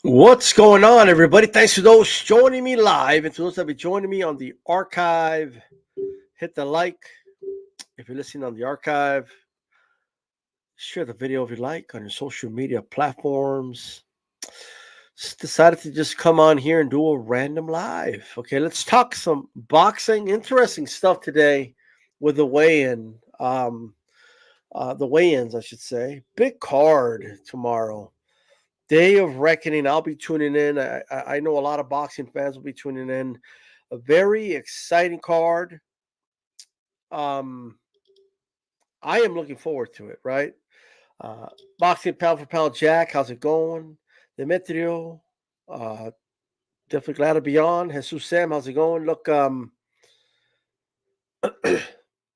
What's going on, everybody? Thanks for those joining me live and to those that be joining me on the archive. Hit the like if you're listening on the archive. Share the video if you like on your social media platforms. Just decided to just come on here and do a random live. Okay, let's talk some boxing. Interesting stuff today with the weigh-in. The weigh-ins, I should say. Big card tomorrow. Day of reckoning. I'll be tuning in. I know a lot of boxing fans will be tuning in. A very exciting card. Um, I am looking forward to it. Right. Uh, Boxing pound for pound. Jack, how's it going? Demetrio, uh, definitely glad to be on. Jesus Sam, how's it going? Look,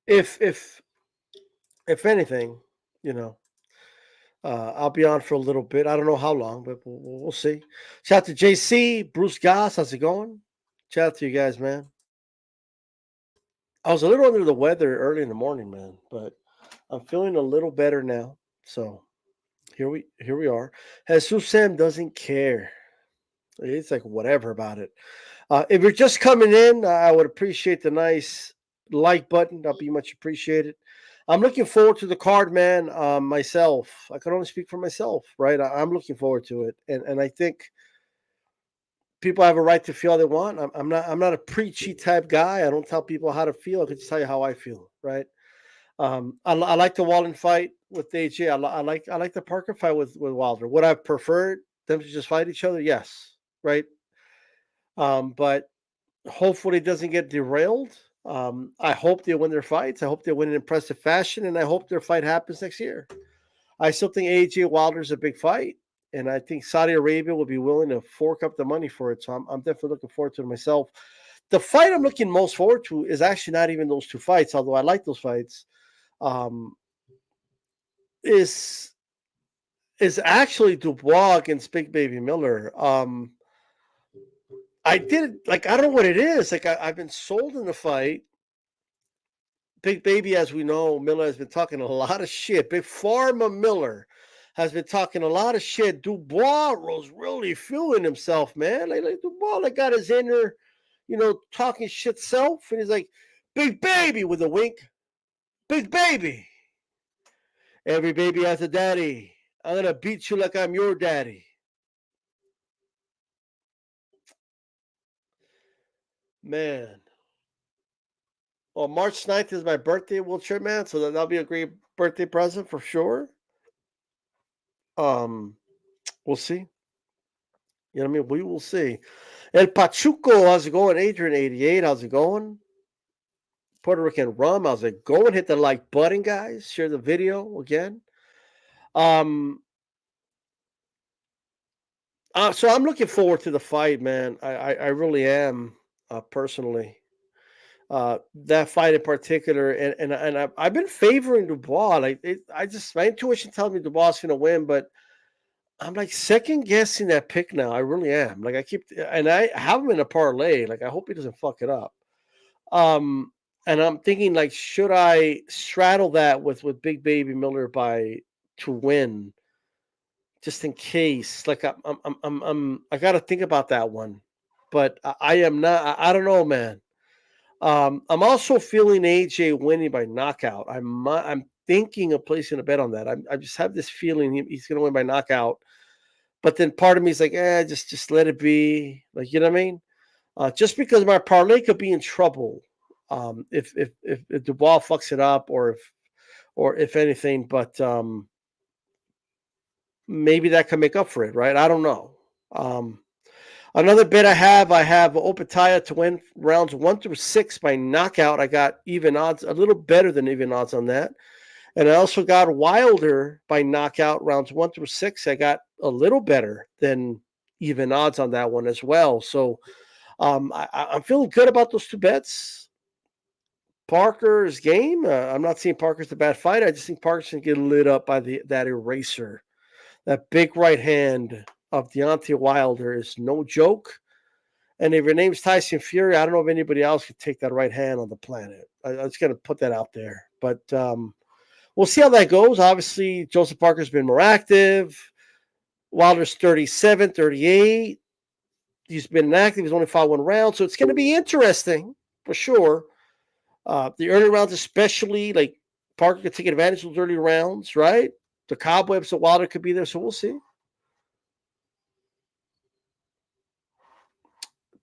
if if if anything, you know, I'll be on for a little bit. I don't know how long, but we'll see. Shout out to JC, Bruce Goss. How's it going? Shout out to you guys, man. I was a little under the weather early in the morning, man, but I'm feeling a little better now. So here we are. Jesus Sam doesn't care. It's like whatever about it. If you're just coming in, I would appreciate the nice like button. That'll be much appreciated. I'm looking forward to the card, man. Myself, I can only speak for myself, right? I'm looking forward to it, and I think people have a right to feel how they want. I'm not a preachy type guy. I don't tell people how to feel. I can just tell you how I feel, right? I like the Wallen fight with AJ. I like the Parker fight with Wilder. Would I prefer them to just fight each other? Yes, right. But hopefully it doesn't get derailed. I hope they win their fights. I hope they win in impressive fashion, and I hope their fight happens next year. I still think AJ Wilder's a big fight, and I think Saudi Arabia will be willing to fork up the money for it. So I'm definitely looking forward to it myself. The fight I'm looking most forward to is actually not even those two fights, although I like those fights. Um, is is actually Dubois against Big Baby Miller. I did like I don't know what it is. Like I've been sold in the fight. Big Baby, as we know, Miller has been talking a lot of shit. Big Pharma Miller has been talking a lot of shit. Dubois was really feeling himself, man. Like Dubois like got his inner, talking shit self, and he's like, Big Baby with a wink. Big Baby. Every baby has a daddy. I'm gonna beat you like I'm your daddy. Man. Well, March 9th is my birthday, wheelchair man, so that'll be a great birthday present for sure. Um, we'll see. You know what I mean? We will see. El Pachuco, how's it going? Adrian 88, how's it going? Puerto Rican Rum, how's it going? Hit the like button, guys. Share the video again. Um, so I'm looking forward to the fight, man. I really am, personally. That fight in particular, and I've been favoring Dubois. Like I just my intuition tells me Dubois is going to win, but I'm like second guessing that pick now. I really am. Like I have him in a parlay. Like I hope he doesn't fuck it up. Um, and I'm thinking like, should I straddle that with Big Baby Miller by to win, just in case? Like I got to think about that one, but I am not. I don't know, man. I'm also feeling AJ winning by knockout. I'm thinking of placing a bet on that. I just have this feeling he's going to win by knockout. But then part of me is like, just let it be. Like, you know what I mean? Just because my parlay could be in trouble, if Dubois fucks it up, or if anything. But maybe that can make up for it, right? I don't know. Um, Another bet I have Opataya to win rounds 1 through 6 by knockout. I got even odds, a little better than even odds on that. And I also got Wilder by knockout rounds 1 through 6. I got a little better than even odds on that one as well. So I'm feeling good about those two bets. Parker's game. I'm not saying Parker's a bad fight. I just think Parker's going to get lit up by that eraser. That big right hand of Deontay Wilder is no joke. And if your name's Tyson Fury, I don't know if anybody else could take that right hand on the planet. I'm just going to put that out there. But we'll see how that goes. Obviously, Joseph Parker's been more active. Wilder's 37, 38. He's been inactive. He's only fought one round. So it's going to be interesting for sure. The early rounds, especially, like Parker could take advantage of those early rounds, right? The cobwebs of Wilder could be there. So we'll see.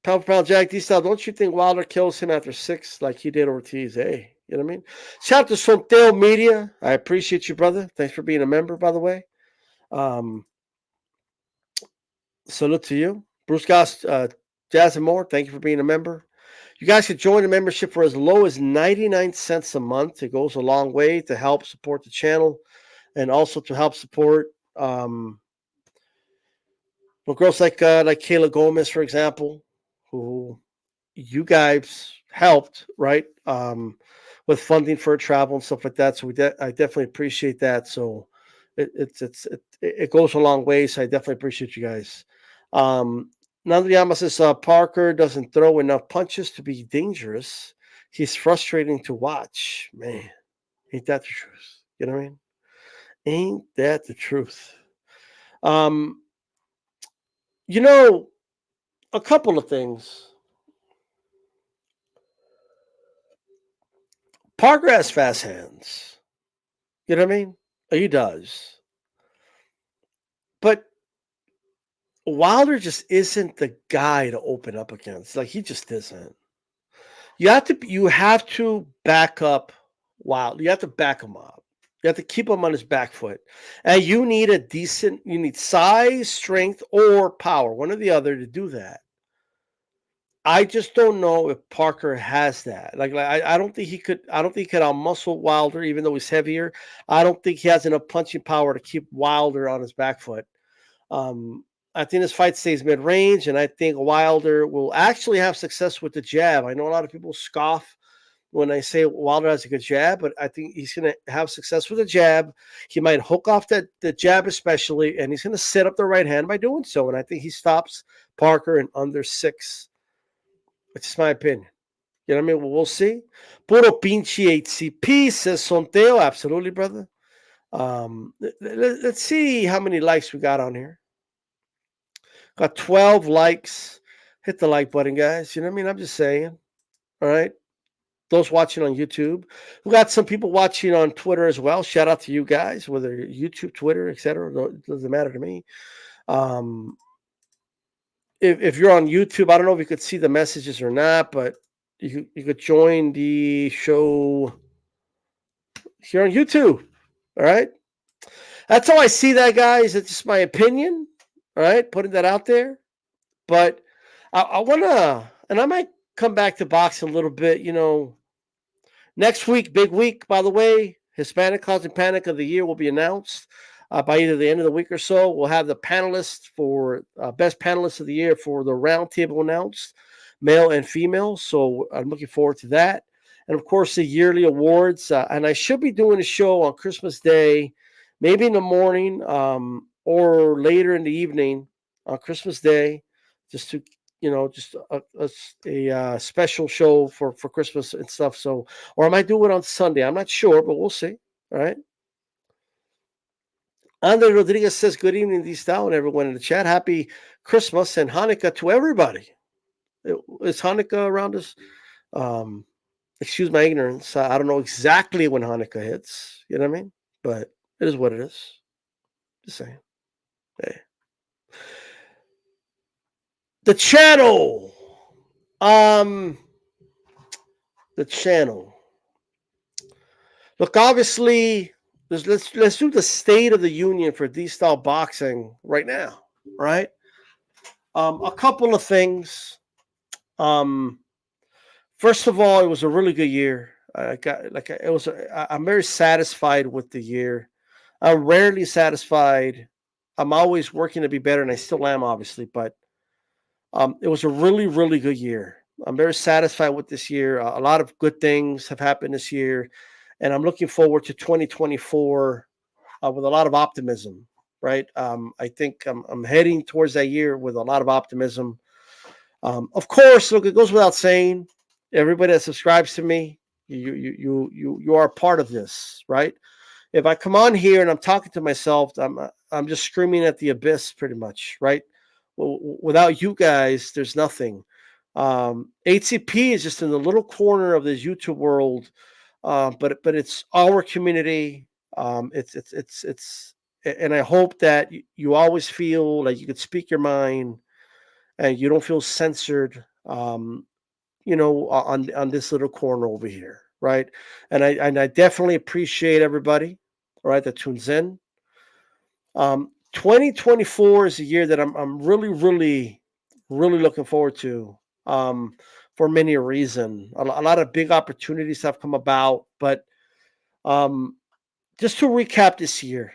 Pound for pound, Jack D style. Don't you think Wilder kills him after 6 like he did Ortiz? Hey, you know what I mean? Shout out to Sonteo Media. I appreciate you, brother. Thanks for being a member, by the way. Salute to you. Bruce Goss, Jazz and More, thank you for being a member. You guys can join the membership for as low as 99 cents a month. It goes a long way to help support the channel and also to help support girls like Kayla Gomez, for example, who you guys helped, right? With funding for travel and stuff like that. So I definitely appreciate that. So it goes a long way. So I definitely appreciate you guys. Nandriyama says Parker doesn't throw enough punches to be dangerous. He's frustrating to watch. Man, ain't that the truth? You know what I mean? Ain't that the truth? You know, a couple of things. Parker has fast hands. You know what I mean? He does. But Wilder just isn't the guy to open up against. Like, he just isn't. You have to back up Wilder. You have to back him up. You have to keep him on his back foot. And you need size, strength, or power, one or the other, to do that. I just don't know if Parker has that. I don't think he could. I don't think he could outmuscle Wilder, even though he's heavier. I don't think he has enough punching power to keep Wilder on his back foot. I think this fight stays mid-range, and I think Wilder will actually have success with the jab. I know a lot of people scoff when I say Wilder has a good jab, but I think he's going to have success with the jab. He might hook off the jab especially, and he's going to set up the right hand by doing so. And I think he stops Parker in under 6. It's just my opinion. You know what I mean? Well, we'll see. Puro pinche HCP, says Sonteo. Absolutely, brother. Let's see how many likes we got on here. Got 12 likes. Hit the like button, guys. You know what I mean? I'm just saying. All right. Those watching on YouTube. We got some people watching on Twitter as well. Shout out to you guys, whether YouTube, Twitter, etc. It doesn't matter to me. If you're on YouTube, I don't know if you could see the messages or not, but you could join the show here on YouTube. All right. That's how I see that, guys. It's just my opinion. All right. Putting that out there. But I want to, and I might come back to boxing a little bit, next week, big week, by the way. Hispanic Causing Panic of the Year will be announced by either the end of the week or so. We'll have the panelists for best panelists of the year for the roundtable announced, male and female. So I'm looking forward to that. And of course, the yearly awards. And I should be doing a show on Christmas Day, maybe in the morning or later in the evening on Christmas Day, just to just a special show for Christmas and stuff. So, or I might do it on Sunday. I'm not sure, but we'll see. All right. Andre Rodriguez says, good evening, D-Style, and everyone in the chat. Happy Christmas and Hanukkah to everybody. Is Hanukkah around us? Excuse my ignorance. I don't know exactly when Hanukkah hits. You know what I mean? But it is what it is. Just saying. Hey. The channel. The channel. Look, obviously, let's do the state of the union for D-Style Boxing right now, right? A couple of things. First of all, it was a really good year. I'm very satisfied with the year. I'm rarely satisfied. I'm always working to be better, and I still am, obviously, but it was a really, really good year. I'm very satisfied with this year. A lot of good things have happened this year, and I'm looking forward to 2024 with a lot of optimism, right? I think I'm heading towards that year with a lot of optimism. Of course, look, it goes without saying, everybody that subscribes to me, you are a part of this, right? If I come on here and I'm talking to myself, I'm just screaming at the abyss, pretty much, right? Without you guys, there's nothing. HCP is just in the little corner of this YouTube world, but it's our community. It's, and I hope that you always feel like you could speak your mind and you don't feel censored. On this little corner over here, right? And I definitely appreciate everybody, all right, that tunes in. 2024 is a year that I'm really, really, really looking forward to. For many a reason, a lot of big opportunities have come about, but um, just to recap this year.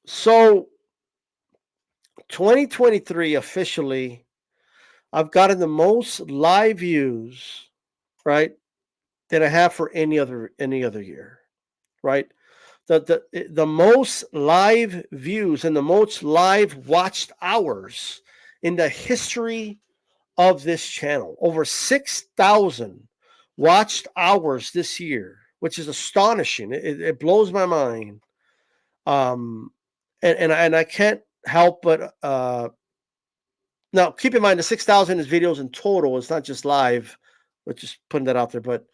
So 2023 officially, I've gotten the most live views, right, that I have for any other year, right? The most live views and the most live watched hours in the history of this channel. Over 6,000 watched hours this year, which is astonishing. It blows my mind. And I can't help but now keep in mind the 6,000 is videos in total. It's not just live. We're just putting that out there, but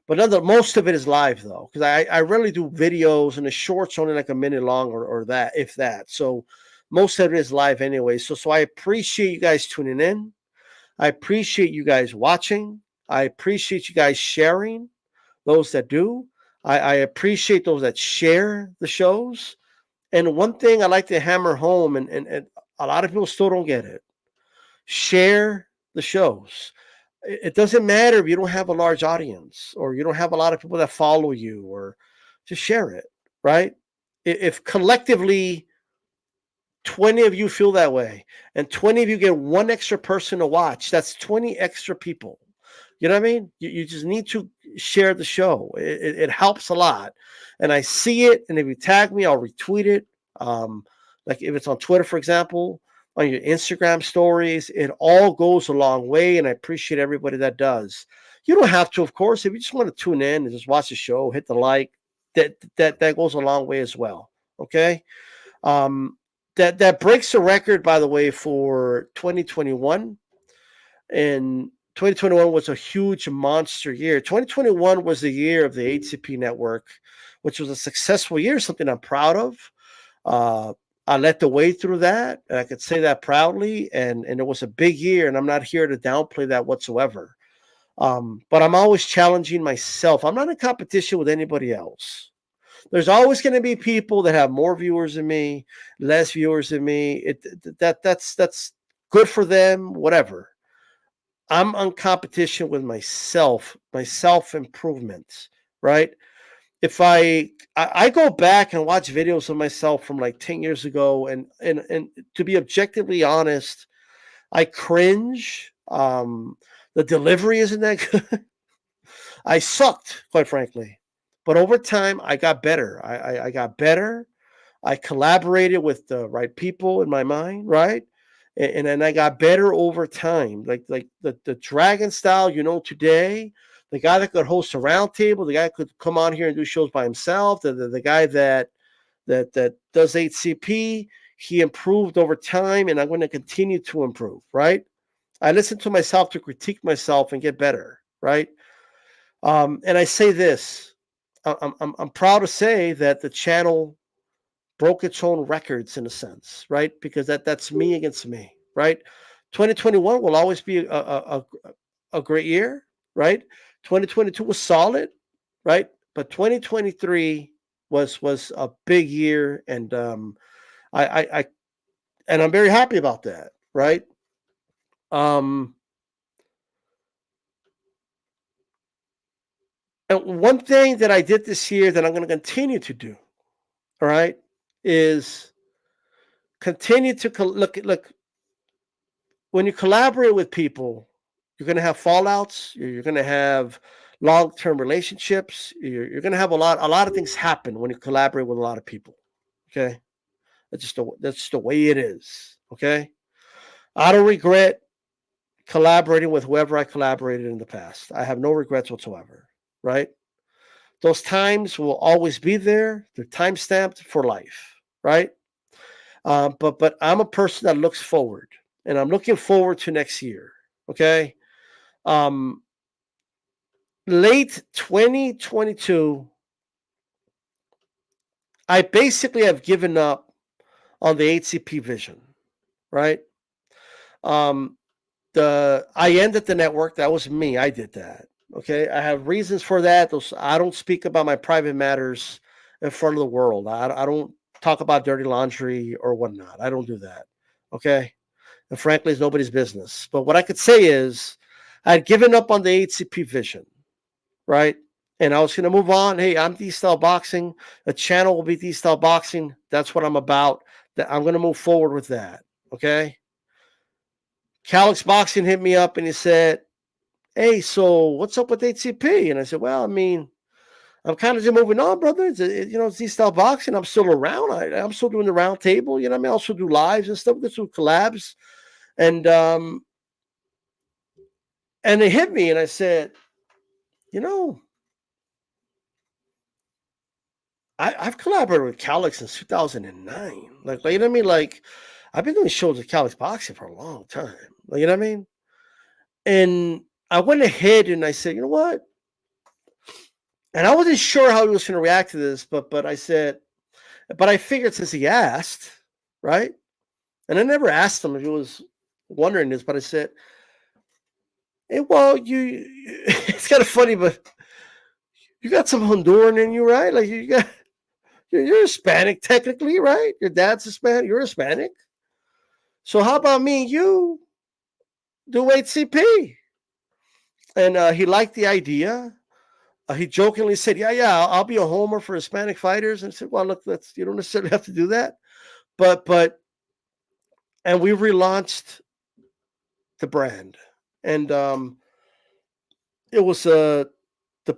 most of it is live though, because I rarely do videos and the shorts only like a minute long or that, if that. So most of it is live anyway. So I appreciate you guys tuning in. I appreciate you guys watching. I appreciate you guys sharing, those that do. I appreciate those that share the shows. And one thing I like to hammer home, and a lot of people still don't get it, share the shows. It doesn't matter if you don't have a large audience or you don't have a lot of people that follow you, or just share it, right? If collectively 20 of you feel that way and 20 of you get one extra person to watch, that's 20 extra people. You know what I mean? You just need to share the show. It helps a lot. And I see it. And if you tag me, I'll retweet it. Like if it's on Twitter, for example, on your Instagram stories, it all goes a long way. And I appreciate everybody that does. You don't have to, of course. If you just want to tune in and just watch the show, hit the like, that goes a long way as well. Okay. That breaks the record, by the way, for 2021. And 2021 was a huge monster year. 2021 was the year of the HCP network, which was a successful year, something I'm proud of. I led the way through that, and I could say that proudly. And it was a big year, and I'm not here to downplay that whatsoever. But I'm always challenging myself. I'm not in competition with anybody else. There's always going to be people that have more viewers than me, less viewers than me. That's good for them, whatever. I'm on competition with myself, my self-improvement, right? If I go back and watch videos of myself from like 10 years ago, and to be objectively honest, I cringe. The delivery isn't that good. I sucked, quite frankly. But over time, I got better. I got better. I collaborated with the right people in my mind, right? And then I got better over time. Like the Dragon style, today, the guy that could host a roundtable, the guy that could come on here and do shows by himself, the guy that does HCP, he improved over time, and I'm going to continue to improve, right? I listen to myself to critique myself and get better, right? And I say this, I'm proud to say that the channel broke its own records in a sense, right? Because that's me against me, right? 2021 will always be a great year, right? 2022 was solid, right? But 2023 was a big year, and I and I'm very happy about that, right? And one thing that I did this year that I'm going to continue to do, all right, is continue to look. When you collaborate with people, you're going to have fallouts. You're going to have long-term relationships. You're going to have a lot of things happen when you collaborate with a lot of people. Okay, that's the way it is. Okay, I don't regret collaborating with whoever I collaborated in the past. I have no regrets whatsoever. Right? Those times will always be there. They're time stamped for life. Right? But I'm a person that looks forward, and I'm looking forward to next year. Okay. Um, Late 2022, I basically have given up on the HCP vision. Right. Um, I ended the network. That was me. I did that. Okay. I have reasons for that. Those I don't speak about my private matters in front of the world. I don't talk about dirty laundry or whatnot. I don't do that. Okay. And frankly, it's nobody's business. But what I could say is I'd given up on the HCP vision, right? And I was going to move on. Hey, I'm D-Style Boxing. The channel will be D-Style Boxing. That's what I'm about. That I'm going to move forward with that. Okay. Calix Boxing hit me up and he said, hey, so what's up with HCP? And I said, well, I mean, I'm kind of just moving on, brother. It's D-Style Boxing. I'm still around. I'm still doing the round table. You know what I mean? I also do lives and stuff. This with collabs. And it hit me, and I said, you know, I've collaborated with Calix since 2009. Like, you know what I mean? Like, I've been doing shows with Calix Boxing for a long time. Like, you know what I mean? And I went ahead and I said, you know what? And I wasn't sure how he was going to react to this, but I said, but I figured since he asked, right? And I never asked him if he was wondering this, but I said, hey, well, it's kind of funny, but you got some Honduran in you, right? Like, you're Hispanic technically, right? Your dad's Hispanic. You're Hispanic. So how about me and you do HCP? And he liked the idea. He jokingly said, "Yeah, I'll be a homer for Hispanic fighters." And I said, "Well, look, you don't necessarily have to do that." But and we relaunched the brand, and it was the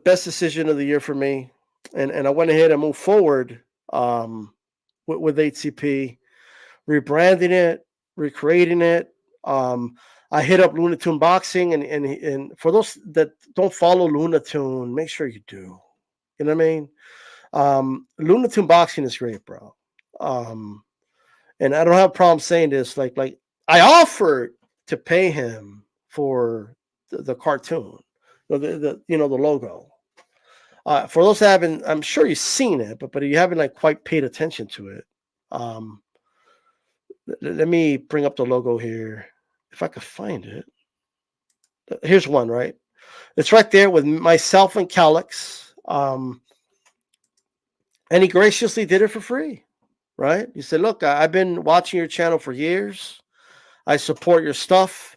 best decision of the year for me. And I went ahead and moved forward with HCP, rebranding it, recreating it. Um, I hit up Lunatune Boxing, and for those that don't follow Lunatune, make sure you do. You know what I mean? Lunatune Boxing is great, bro. Um, and I don't have a problem saying this. Like I offered to pay him for the cartoon, the logo. For those that haven't, I'm sure you've seen it, but you haven't like quite paid attention to it. Um, let me bring up the logo here if I could find it. Here's one, right? It's right there with myself and Calix. And he graciously did it for free, right? He said, look, I've been watching your channel for years. I support your stuff.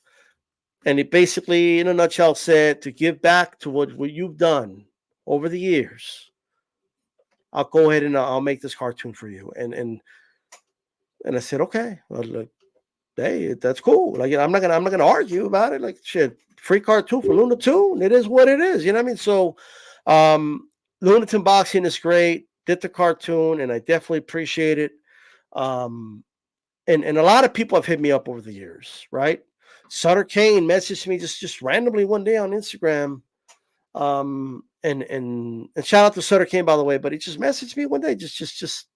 And he basically, in a nutshell, said to give back to what you've done over the years, I'll go ahead and I'll make this cartoon for you. And I said, okay, well, look, hey, that's cool. Like, I'm not gonna argue about it. Like, shit, free cartoon for Lunatune. It is what it is. You know what I mean? So, Lunatune Boxing is great. Did the cartoon, and I definitely appreciate it. And a lot of people have hit me up over the years, right? Sutter Kane messaged me just randomly one day on Instagram. And shout out to Sutter Kane, by the way, but he just messaged me one day, just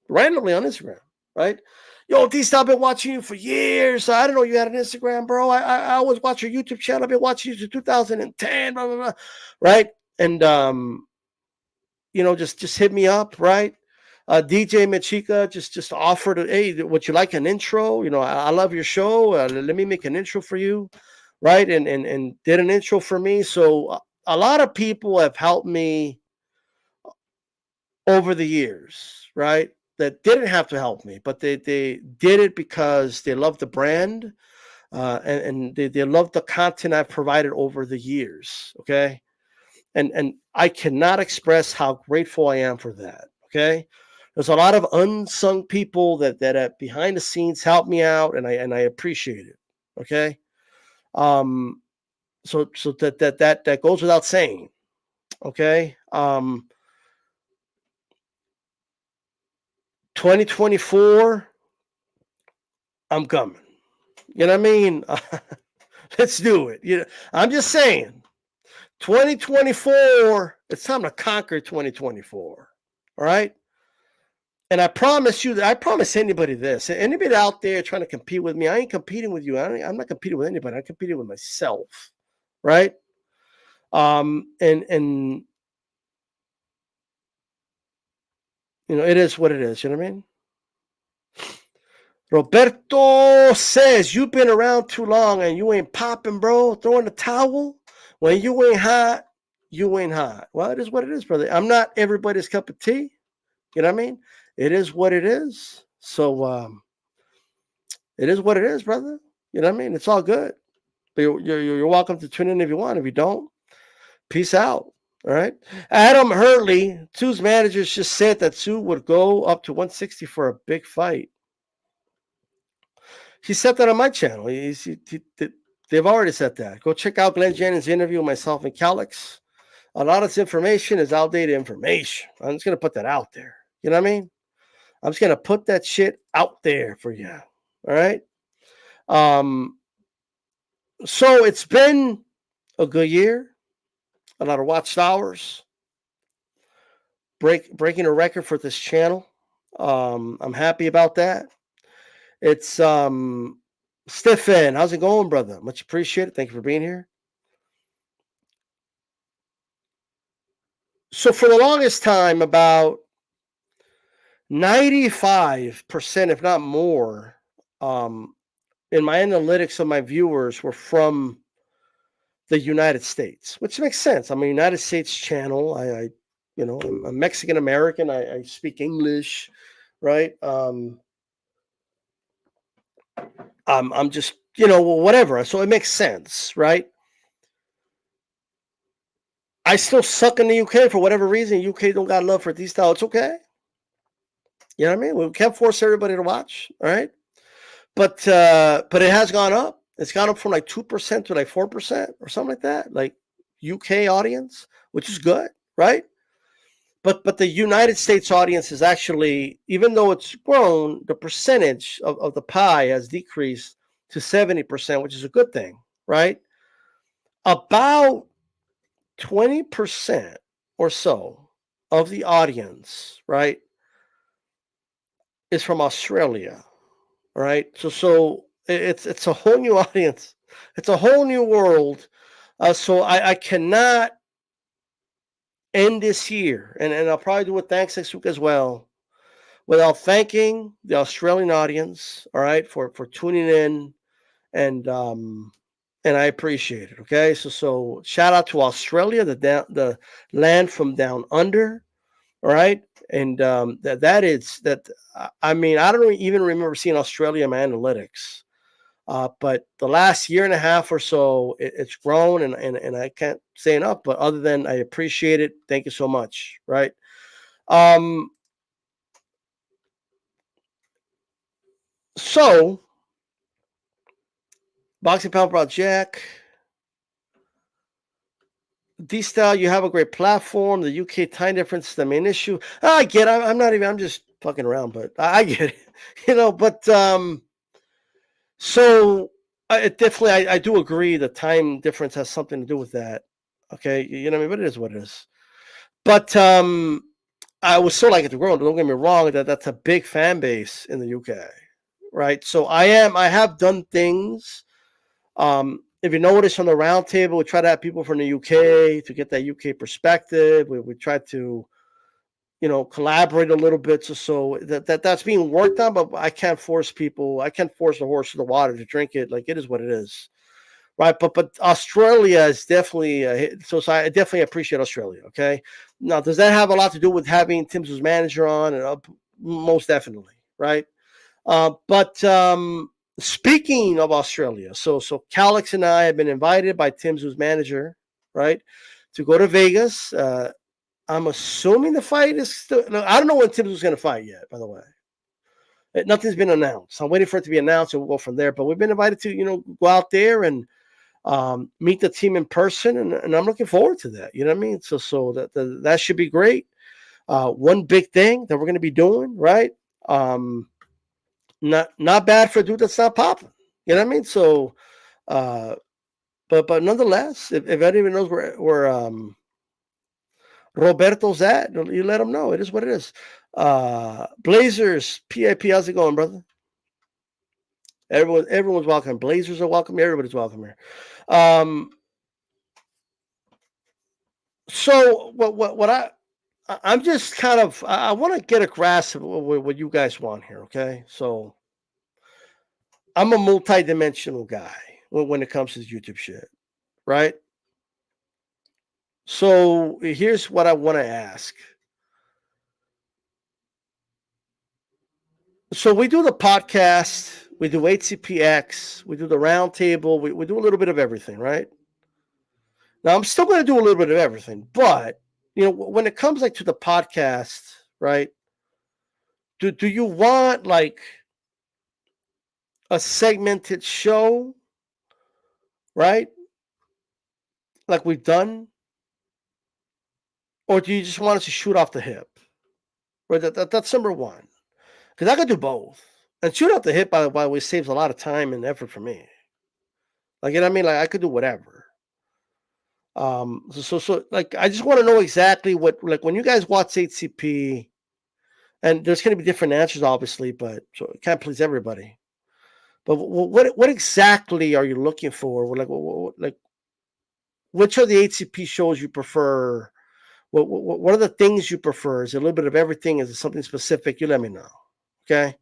randomly on Instagram, right? Yo, D-Style, I've been watching you for years. I didn't know you had an Instagram, bro. I always watch your YouTube channel. I've been watching you since 2010, blah, blah, blah. Right? And just hit me up, right? DJ Machika just offered, hey, would you like an intro? I love your show. Let me make an intro for you, right? And did an intro for me. So a lot of people have helped me over the years, right? That didn't have to help me, but they did it because they love the brand, and they love the content I've provided over the years. Okay. And I cannot express how grateful I am for that. Okay. There's a lot of unsung people that behind the scenes help me out, and I appreciate it. Okay. So that goes without saying. Okay. 2024, I'm coming. You know what I mean? Let's do it. I'm just saying, 2024, it's time to conquer 2024. All right. And I promise you that I promise anybody this. Anybody out there trying to compete with me, I ain't competing with you. I'm not competing with anybody. I'm competing with myself, right? And it is what it is. You know what I mean? Roberto says you've been around too long and you ain't popping, bro. Throwing the towel when you ain't hot. You ain't hot. Well, it is what it is, brother. I'm not everybody's cup of tea. You know what I mean? It is what it is. So it is what it is, brother. You know what I mean? It's all good. But you're welcome to tune in if you want. If you don't, peace out. All right. Adam Hurley, Sue's managers just said that Sue would go up to 160 for a big fight. He said that on my channel. They've already said that. Go check out Glenn Jennings' interview with myself and Calix. A lot of this information is outdated information. I'm just going to put that out there. You know what I mean? I'm just going to put that shit out there for you. All right. So it's been a good year, a lot of watched hours, breaking a record for this channel. I'm happy about that. It's Stefan, how's it going, brother? Much appreciated. Thank you for being here. So for the longest time, about 95%, if not more, in my analytics of my viewers were from the United States, which makes sense. I'm a United States channel. I'm a Mexican American. I speak English, right? I'm just, whatever. So it makes sense, right? I still suck in the UK for whatever reason. UK don't got love for these style. It's okay. You know what I mean? We can't force everybody to watch, all right? But it has gone up. It's gone up from like 2% to like 4% or something like that. Like UK audience, which is good, right? But the United States audience is actually, even though it's grown, the percentage of the pie has decreased to 70%, which is a good thing, right? About 20% or so of the audience, right, is from Australia, right? So it's a whole new audience. It's a whole new world. So I cannot end this year, and I'll probably do it thanks next week as well, without thanking the Australian audience, all right, for tuning in, and I appreciate it. Okay, so shout out to Australia, the land from down under, all right, and that. I mean, I don't even remember seeing Australia in my analytics, but the last year and a half or so, it's grown, and I can't say enough. But other than I appreciate it, thank you so much, right? So, Boxing Pound brought Jack. D-Style, you have a great platform. The UK time difference is the main issue. I get it. I'm not even, I'm just fucking around, but I get it. But so definitely, I do agree the time difference has something to do with that. Okay. You know what I mean? But it is what it is. But I would still like it to grow. Don't get me wrong, that's a big fan base in the UK, right? So I have done things. If you notice on the roundtable, we try to have people from the UK to get that UK perspective. We try to, collaborate a little bit. So that's being worked on, but I can't force people. I can't force the horse to the water to drink it. Like, it is what it is, right? But Australia is definitely so I definitely appreciate Australia. Okay, now does that have a lot to do with having Tim's as manager on? And most definitely, right? But speaking of Australia, so Calix and I have been invited by Tim's who's manager, right, to go to Vegas. I'm assuming the fight is still. No, I don't know when Tim's was going to fight yet. By the way, nothing's been announced. I'm waiting for it to be announced, and we'll go from there. But we've been invited to go out there and meet the team in person, and I'm looking forward to that. You know what I mean? So that should be great. One big thing that we're going to be doing, right? Not bad for a dude that's not popping. You know what I mean? So, but nonetheless, if anyone knows where Roberto's at. You let him know. It is what it is. Blazers, PIP, how's it going, brother? Everyone's welcome. Blazers are welcome. Everybody's welcome here. So I'm just kind of I want to get a grasp of what you guys want here. Okay, so I'm a multi-dimensional guy when it comes to YouTube shit, right? So here's what I want to ask. So we do the podcast, we do HCPX, we do the roundtable, we do a little bit of everything, right? Now I'm still going to do a little bit of everything, but when it comes like to the podcast, right? Do you want like a segmented show, right? Like we've done, or do you just want us to shoot off the hip? Right, that's number one. Because I could do both. And shoot off the hip, by the way, saves a lot of time and effort for me. Like, you know what I mean? Like, I could do whatever. So like, I just want to know exactly what, like, when you guys watch HCP, and there's going to be different answers, obviously, but so it can't please everybody. But what exactly are you looking for? Like, which are the HCP shows you prefer? What are the things you prefer? Is it a little bit of everything? Is it something specific? You let me know. Okay.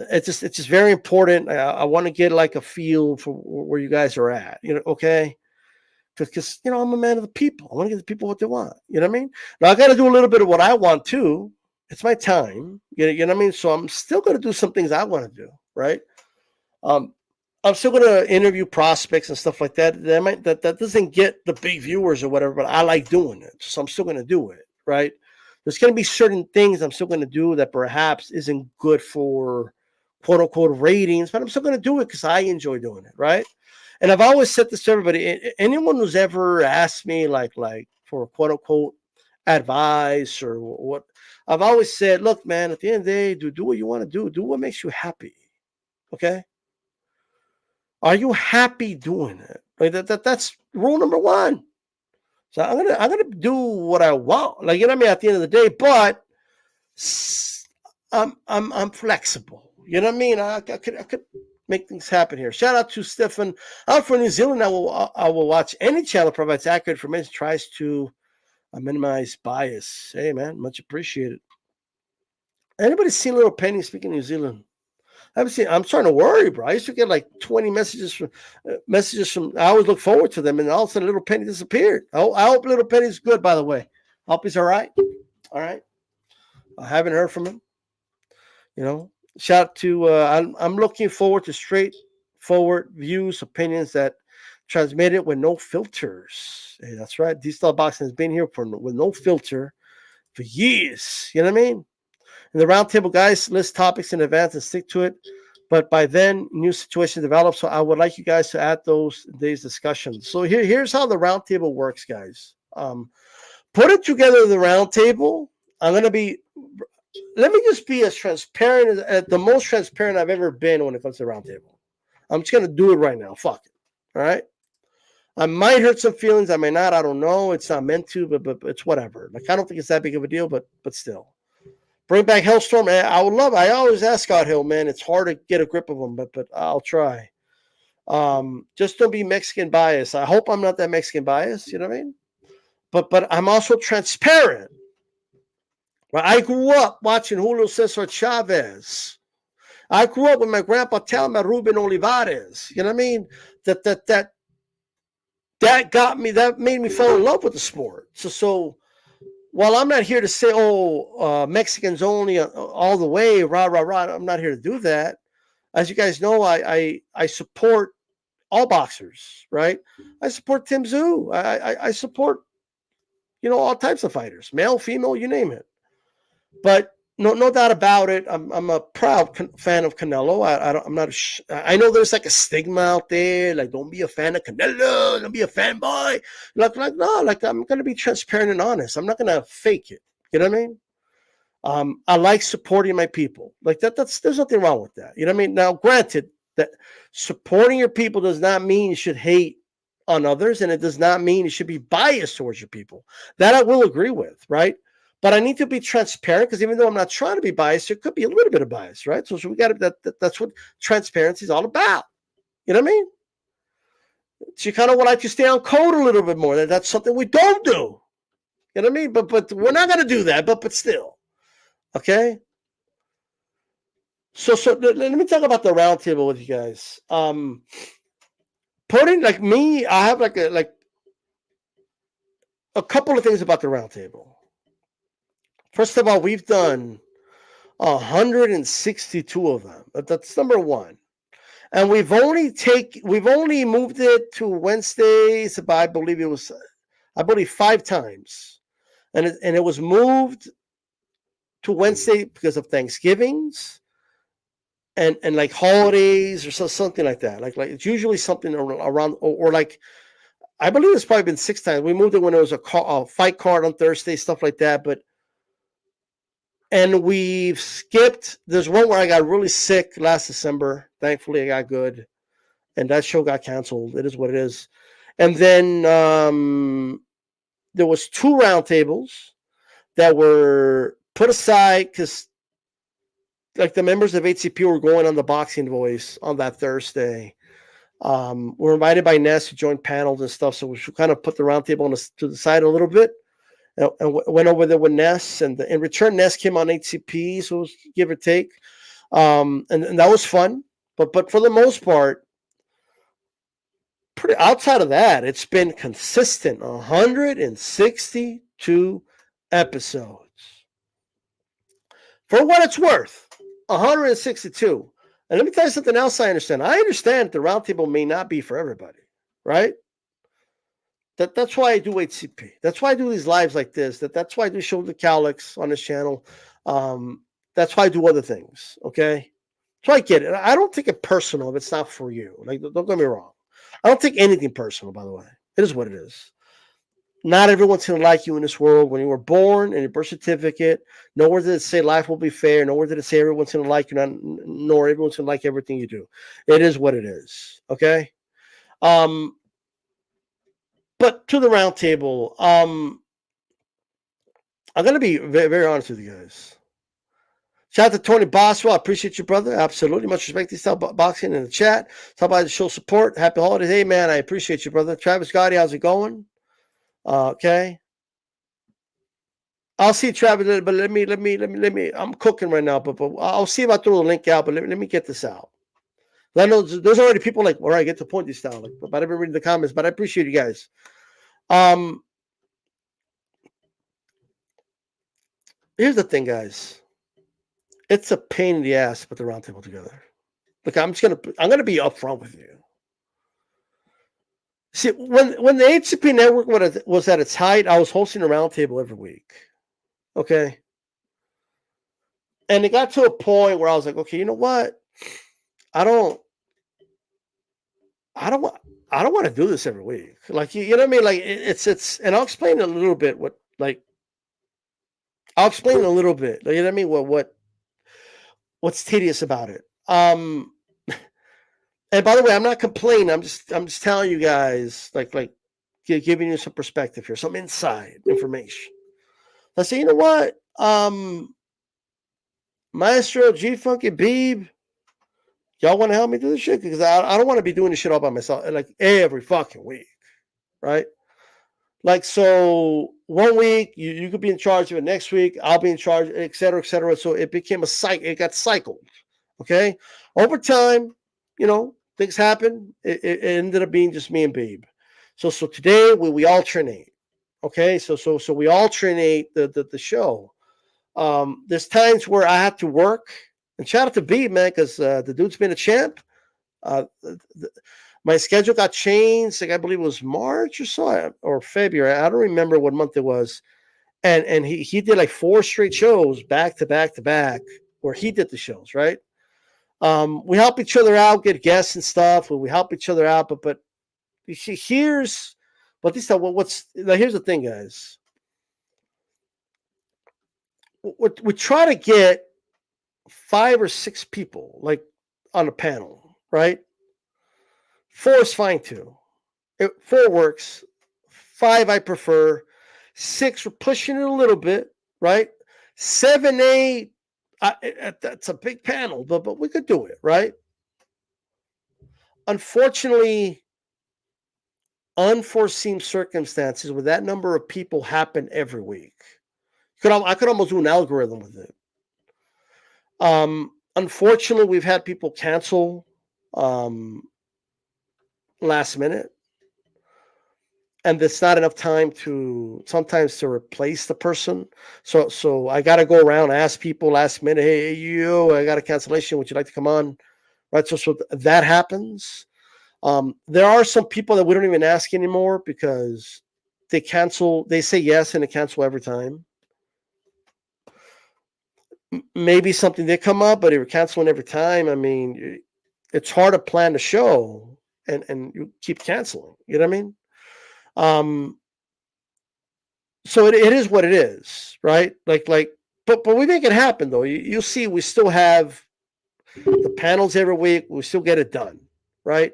It's just very important. I want to get like a feel for where you guys are at, okay? Because I'm a man of the people. I want to get the people what they want. You know what I mean? Now I got to do a little bit of what I want too. It's my time. You know what I mean? So I'm still going to do some things I want to do, right? I'm still going to interview prospects and stuff like that. That doesn't get the big viewers or whatever, but I like doing it, so I'm still going to do it, right? There's going to be certain things I'm still going to do that perhaps isn't good for quote unquote ratings, but I'm still going to do it because I enjoy doing it, right? And I've always said this to everybody. Anyone who's ever asked me like for quote unquote advice or what, I've always said, look, man, at the end of the day, do what you want to do. Do what makes you happy. Okay. Are you happy doing it? Like that's rule number one. So I'm gonna do what I want. Like, you know what I mean, at the end of the day, but I'm flexible. You know what I mean? I could make things happen here. Shout out to Stefan. I'm from New Zealand. I will watch any channel provides accurate information, tries to minimize bias. Hey man, much appreciated. Anybody seen Little Penny speaking New Zealand? I haven't seen. I'm starting to worry, bro. I used to get like 20 messages from. I always look forward to them, and all of a sudden, Little Penny disappeared. I hope Little Penny's good. By the way, I hope he's all right. All right. I haven't heard from him. Shout out to. I'm looking forward to straightforward views, opinions that transmitted with no filters. Hey, that's right. D-Style Boxing has been here with no filter for years. You know what I mean? And the roundtable guys list topics in advance and stick to it. But by then, new situation develops. So I would like you guys to add those in today's discussion. So here's how the roundtable works, guys. Put it together, the roundtable. Let me just be as transparent as the most transparent I've ever been when it comes to the roundtable. I'm just going to do it right now. Fuck it. All right. I might hurt some feelings. I may not. I don't know. It's not meant to, but it's whatever. Like, I don't think it's that big of a deal, but still. Bring back Hellstorm. I would love it. I always ask Scott Hill, man. It's hard to get a grip of him, but I'll try. Just don't be Mexican biased. I hope I'm not that Mexican biased. You know what I mean? But I'm also transparent. Right? I grew up watching Julio Cesar Chavez. I grew up with my grandpa telling me Ruben Olivares. You know what I mean? That got me. That made me fall in love with the sport. So while I'm not here to say, Mexicans only all the way, rah, rah, rah, I'm not here to do that. As you guys know, I support all boxers, right? I support Tim Tszyu. I support, all types of fighters, male, female, you name it. But no doubt about it, I'm a proud fan of Canelo. I know there's like a stigma out there, like don't be a fan of Canelo, don't be a fanboy. No, I'm gonna be transparent and honest. I'm not gonna fake it. You know what I mean? I like supporting my people. Like there's nothing wrong with that. You know what I mean? Now, granted, that supporting your people does not mean you should hate on others, and it does not mean you should be biased towards your people. That I will agree with, right? But I need to be transparent, because even though I'm not trying to be biased, there could be a little bit of bias, right? So we got to, that's what transparency is all about. You know what I mean? So you kind of would like to stay on code a little bit more. That's something we don't do. You know what I mean? But we're not going to do that. But still, okay. So let me talk about the roundtable with you guys. Putting like me, I have like a couple of things about the roundtable. First of all, we've done 162 of them. That's number one. And we've only moved it to Wednesdays, but I believe 5 times. And it was moved to Wednesday because of Thanksgivings and like holidays or something like that. Like it's usually something around or like, I believe it's probably been 6 times. We moved it when it was a fight card on Thursday, stuff like that. And we've skipped. There's one where I got really sick last December. Thankfully, I got good, and that show got canceled. It is what it is. And then there was 2 roundtables that were put aside because, like, the members of HCP were going on the Boxing Voice on that Thursday. We're invited by Ness to join panels and stuff, so we should kind of put the roundtable to the side a little bit. And went over there with Ness, and in return, Ness came on HCP, so it was give or take, and that was fun. But for the most part, pretty outside of that, it's been consistent. 162 episodes. For what it's worth, 162. And let me tell you something else I understand. I understand the roundtable may not be for everybody, right? That's why I do HCP. That's why I do these lives like this. That's why I do Show the Cowlicks on this channel. That's why I do other things. Okay, so I get it. I don't take it personal if it's not for you. Like, don't get me wrong. I don't take anything personal. By the way, it is what it is. Not everyone's gonna like you in this world. When you were born and your birth certificate, nowhere did it say life will be fair. Nowhere did it say everyone's gonna like you. Nor everyone's gonna like everything you do. It is what it is. Okay. But to the roundtable, I'm going to be very, very honest with you guys. Shout out to Tony Boswell. I appreciate you, brother. Absolutely. Much respect to style boxing in the chat. Talk about the show support. Happy holidays. Hey, man, I appreciate you, brother. Travis Gotti, how's it going? Okay. I'll see Travis, but let me. I'm cooking right now, but I'll see if I throw the link out, but let me get this out. I know there's already people like, all right, get to point this down. Like, but I didn't read the comments, but I appreciate you guys. Here's the thing, guys. It's a pain in the ass to put the roundtable together. Look, I'm gonna be upfront with you. See, when the HCP network was at its height, I was hosting a roundtable every week. Okay. And it got to a point where I was like, okay, you know what? I don't want to do this every week. Like, you know what I mean? Like it's and I'll explain a little bit I'll explain a little bit. You know what I mean? What's tedious about it. And by the way, I'm not complaining. I'm just telling you guys, like giving you some perspective here, some inside information. I say, you know what? Maestro, G Funky Beeb, y'all want to help me do this shit? Because I don't want to be doing this shit all by myself, like every fucking week, right? Like, so 1 week you could be in charge of it. Next week I'll be in charge, et cetera, et cetera. So it became a cycle. It got cycled. Okay, over time, you know, things happen. It ended up being just me and Babe. So today we alternate. Okay, so we alternate the show. There's times where I have to work, and shout out to Babe, man, because the dude's been a champ. My schedule got changed. Like, I believe it was March or so, or February. I don't remember what month it was. And he did like 4 straight shows back to back to back where he did the shows, right? We help each other out, get guests and stuff. We help each other out, but here's here's the thing, guys. We try to get 5 or 6 people like on a panel, right? 4 is fine too. 4 works. 5 I prefer. 6 we're pushing it a little bit, right? 7, 8 that's a big panel, but we could do it, right? Unfortunately, unforeseen circumstances with that number of people happen every week. I could almost do an algorithm with it. Unfortunately, we've had people cancel last minute, and there's not enough time sometimes to replace the person. So I got to go around, ask people last minute, hey, you, I got a cancellation. Would you like to come on? Right. So that happens. There are some people that we don't even ask anymore because they cancel. They say yes and they cancel every time. Maybe something did come up, but they were canceling every time. I mean, it's hard to plan the show and you keep canceling. You know what I mean? So it is what it is, right? But we make it happen though. You'll see, we still have the panels every week. We still get it done, right?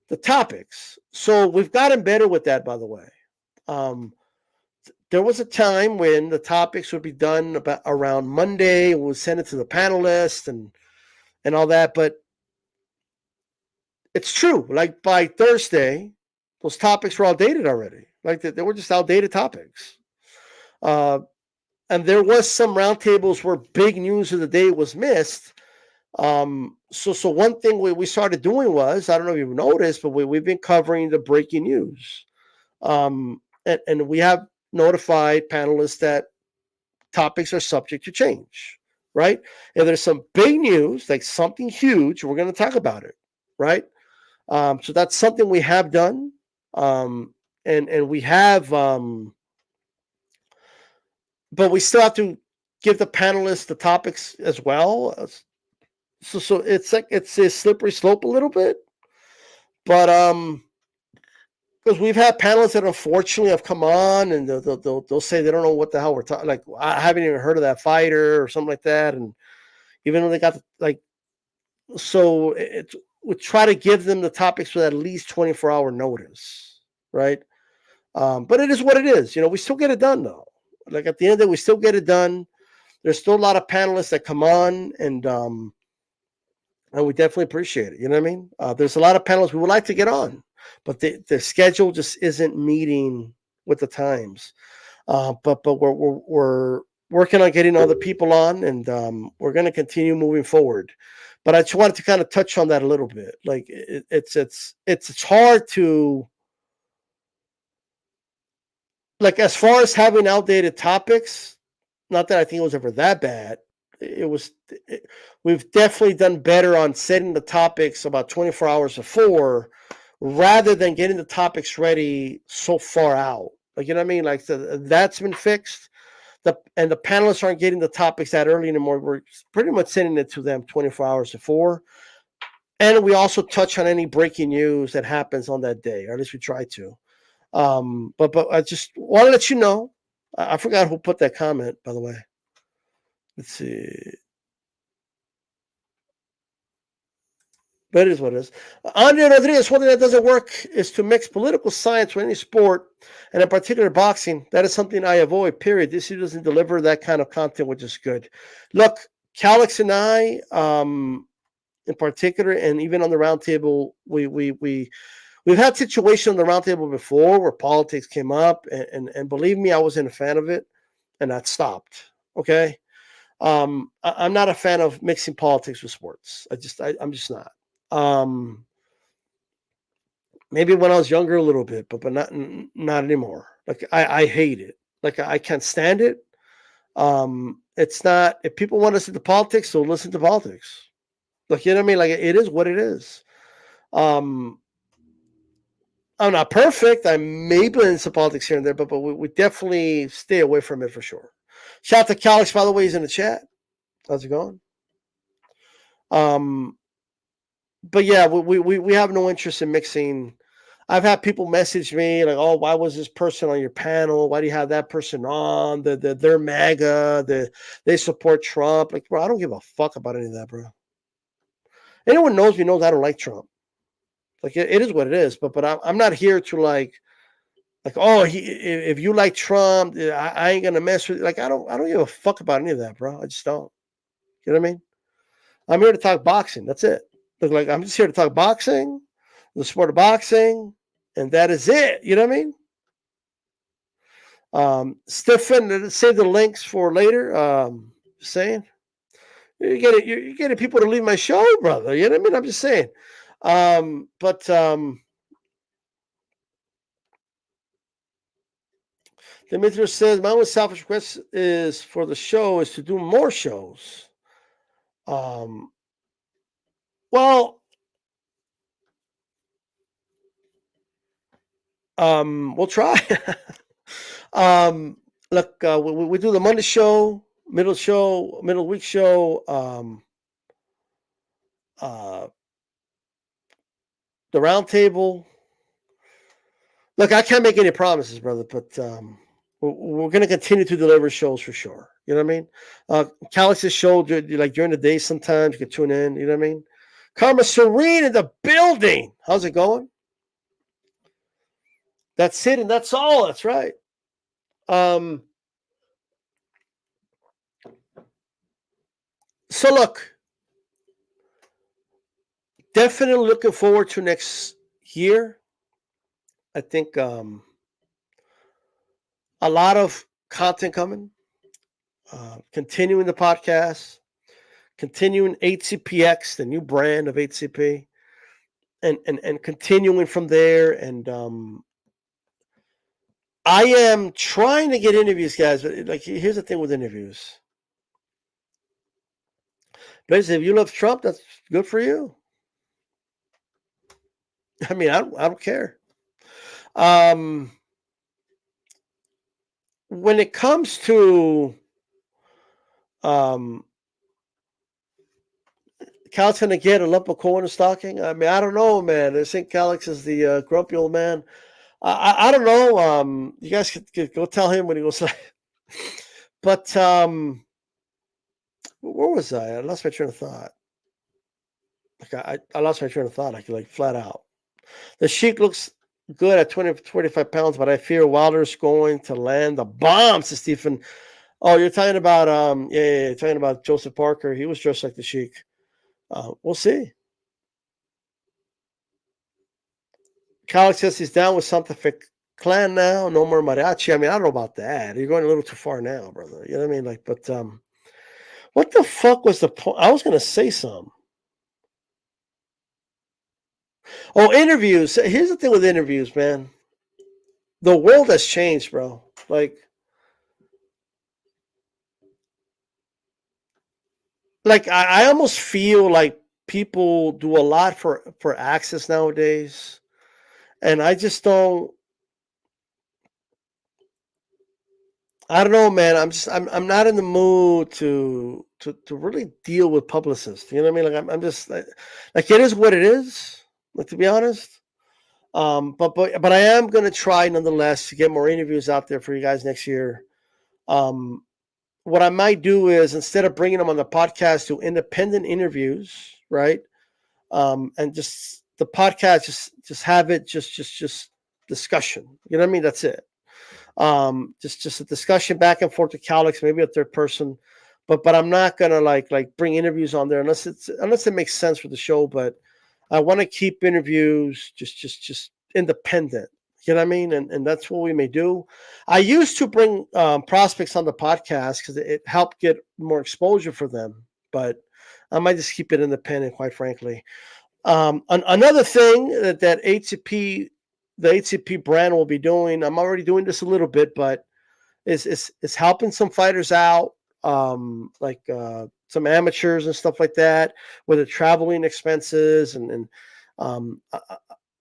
The topics. So we've gotten better with that, by the way. There was a time when the topics would be done around Monday. We'll send it to the panelists and all that. But it's true. Like by Thursday, those topics were outdated already. Like they were just outdated topics. And there was some roundtables where big news of the day was missed. So one thing we started doing was, I don't know if you've noticed, but we've been covering the breaking news. And we have notified panelists that topics are subject to change, right? If there's some big news, like something huge, we're going to talk about it, right? So that's something we have done. And we have, but we still have to give the panelists the topics as well. So it's like it's a slippery slope a little bit, but because we've had panelists that unfortunately have come on and they'll say they don't know what the hell we're talking. Like I haven't even heard of that fighter or something like that, and even though they got so we try to give them the topics with at least 24-hour notice, right? But it is what it is. We still get it done though. Like at the end of the day, we still get it done. There's still a lot of panelists that come on and we definitely appreciate it. You know what I mean? There's a lot of panelists we would like to get on, but the schedule just isn't meeting with the times. But we're working on getting other people on, and we're going to continue moving forward. But I just wanted to kind of touch on that a little bit. Like it's hard to, like, as far as having outdated topics. Not that I think it was ever that bad. We've definitely done better on setting the topics about 24 hours before, rather than getting the topics ready so far out. Like, you know what I mean? Like that's been fixed. And the panelists aren't getting the topics that early anymore. We're pretty much sending it to them 24 hours before. And we also touch on any breaking news that happens on that day, or at least we try to. But I just want to let you know. I forgot who put that comment, by the way. Let's see. But it is what it is. Andre Rodriguez, one thing that doesn't work is to mix political science with any sport, and in particular boxing. That is something I avoid, period. This doesn't deliver that kind of content, which is good. Look, Calix and I, in particular, and even on the roundtable, we've had situations on the roundtable before where politics came up, and believe me, I wasn't a fan of it, and that stopped. Okay. I'm not a fan of mixing politics with sports. I'm just not. Maybe when I was younger a little bit, but not anymore. Like I hate it. Like I can't stand it. It's not, if people want to listen to politics, they'll listen to politics. Like, you know what I mean? Like it is what it is. I'm not perfect. I may blend some politics here and there, but we definitely stay away from it for sure. Shout out to Calix, by the way, he's in the chat. How's it going? But yeah, we have no interest in mixing. I've had people message me like, "Oh, why was this person on your panel? Why do you have that person on? They're MAGA. They support Trump." Like, bro, I don't give a fuck about any of that, bro. Anyone knows me knows I don't like Trump. Like it is what it is. But I'm not here to like oh if you like Trump, I ain't gonna mess with. Like I don't give a fuck about any of that, bro. I just don't. You know what I mean? I'm here to talk boxing. That's it. Look, like I'm just here to talk boxing, the sport of boxing, and that is it. You know what I mean? Stephen, save the links for later. Just saying, you're getting people to leave my show, brother. You know what I mean? I'm just saying. But Demetrius says my only selfish request is for the show is to do more shows. Well, we'll try. um, look, we do the Monday show, middle week show, the round table. Look, I can't make any promises, brother, but we're going to continue to deliver shows for sure. You know what I mean? Calix's show, like during the day, sometimes you can tune in. You know what I mean? Karma Serene in the building. How's it going? That's it, and that's all. That's right. So look, definitely looking forward to next year. I think a lot of content coming. Continuing the podcast, continuing HCPX, the new brand of HCP, and continuing from there. And I am trying to get interviews, guys. But like, here's the thing with interviews. Basically, if you love Trump, that's good for you. I mean, I don't care. When it comes to Cal's going to get a lump of coal in his stocking. I mean, I don't know, man. I think Calix is the grumpy old man. I don't know. You guys could go tell him when he goes. But where was I? I lost my train of thought. Like I lost my train of thought. Like flat out. The Sheik looks good at 25 pounds, but I fear Wilder's going to land the bomb, says Stephen. Oh, you're talking about you're talking about Joseph Parker. He was dressed like the Sheik. We'll see. Calix says he's down with Santa Fe Clan now. No more mariachi. I mean, I don't know about that. You're going a little too far now, brother. You know what I mean? Like, but what the fuck was the point? I was gonna say something. Oh, interviews. Here's the thing with interviews, man. The world has changed, bro. Like I almost feel like people do a lot for access nowadays, and I just don't. I don't know, man. I'm not in the mood to really deal with publicists. You know what I mean? Like I'm just like it is what it is. Like to be honest. But I am gonna try nonetheless to get more interviews out there for you guys next year. What I might do is instead of bringing them on the podcast, do independent interviews, right? And just the podcast, just have it just discussion. You know what I mean? That's it. Just a discussion back and forth to Calix, maybe a third person. But I'm not gonna like bring interviews on there unless it makes sense for the show. But I want to keep interviews just independent. You know what I mean? And that's what we may do. I used to bring prospects on the podcast because it helped get more exposure for them. But I might just keep it independent, quite frankly. Another thing that HCP, the HCP brand will be doing, I'm already doing this a little bit, but is helping some fighters out, some amateurs and stuff like that, with the traveling expenses and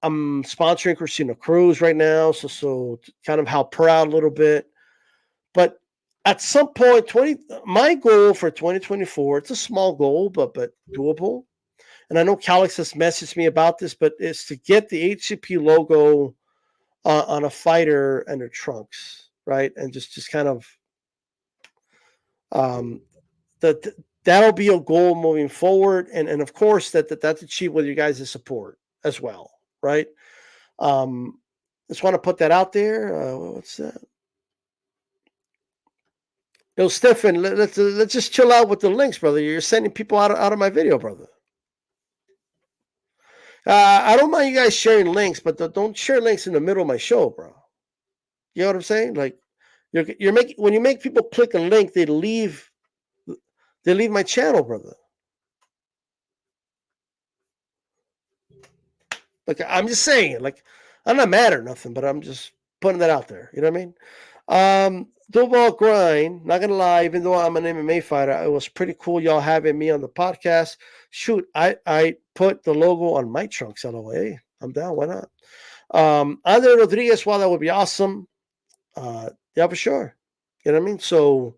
I'm sponsoring Christina Cruz right now, so to kind of help her out a little bit. But at some point, my goal for 2024, it's a small goal, but doable. And I know Calix has messaged me about this, but it's to get the HCP logo on a fighter and their trunks, right? And just kind of that'll be a goal moving forward, and of course that's achieved with you guys' support as well. right? Um, just want to put that out there. What's that? Yo, Stefan, let's just chill out with the links, brother. You're sending people out of my video, brother. I don't mind you guys sharing links, but don't share links in the middle of my show, bro. You know what I'm saying? Like you're making when you make people click a link, they leave my channel, brother. Like I'm just saying, like I'm not mad or nothing, but I'm just putting that out there. You know what I mean? Dubois grind. Not gonna lie, even though I'm an MMA fighter, it was pretty cool y'all having me on the podcast. Shoot, I put the logo on my trunks. LOA. I'm down. Why not? Andre Rodriguez, wow, that would be awesome. Yeah, for sure. You know what I mean? So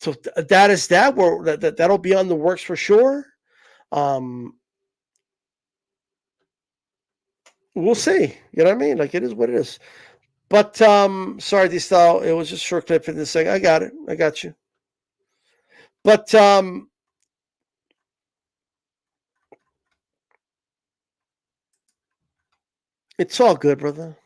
that is that. That'll be on the works for sure. Um, we'll see. You know what I mean? Like it is what it is. But sorry, Distal, it was just a short clip for this thing. I got it. I got you. But it's all good, brother.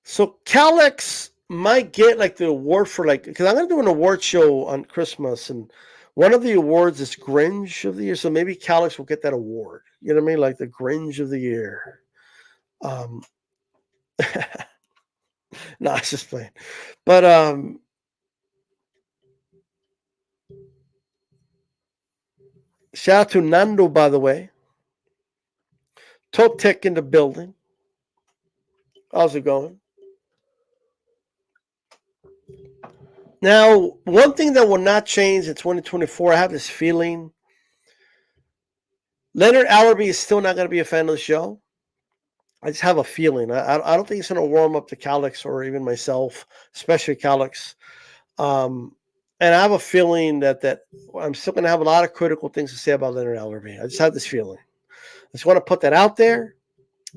So Calix might get like the award for like because I'm gonna do an award show on Christmas, and one of the awards is Grinch of the Year. So maybe Calix will get that award. You know what I mean? Like the Grinch of the Year. Um, no, I was just playing. But shout out to Nando, by the way. Top Tech in the building. How's it going? Now, one thing that will not change in 2024, I have this feeling Leonard Allerby is still not going to be a fan of the show. I just have a feeling. I don't think he's going to warm up to Calix or even myself, especially Calix. And I have a feeling that I'm still going to have a lot of critical things to say about Leonard Allerby. I just have this feeling. I just want to put that out there.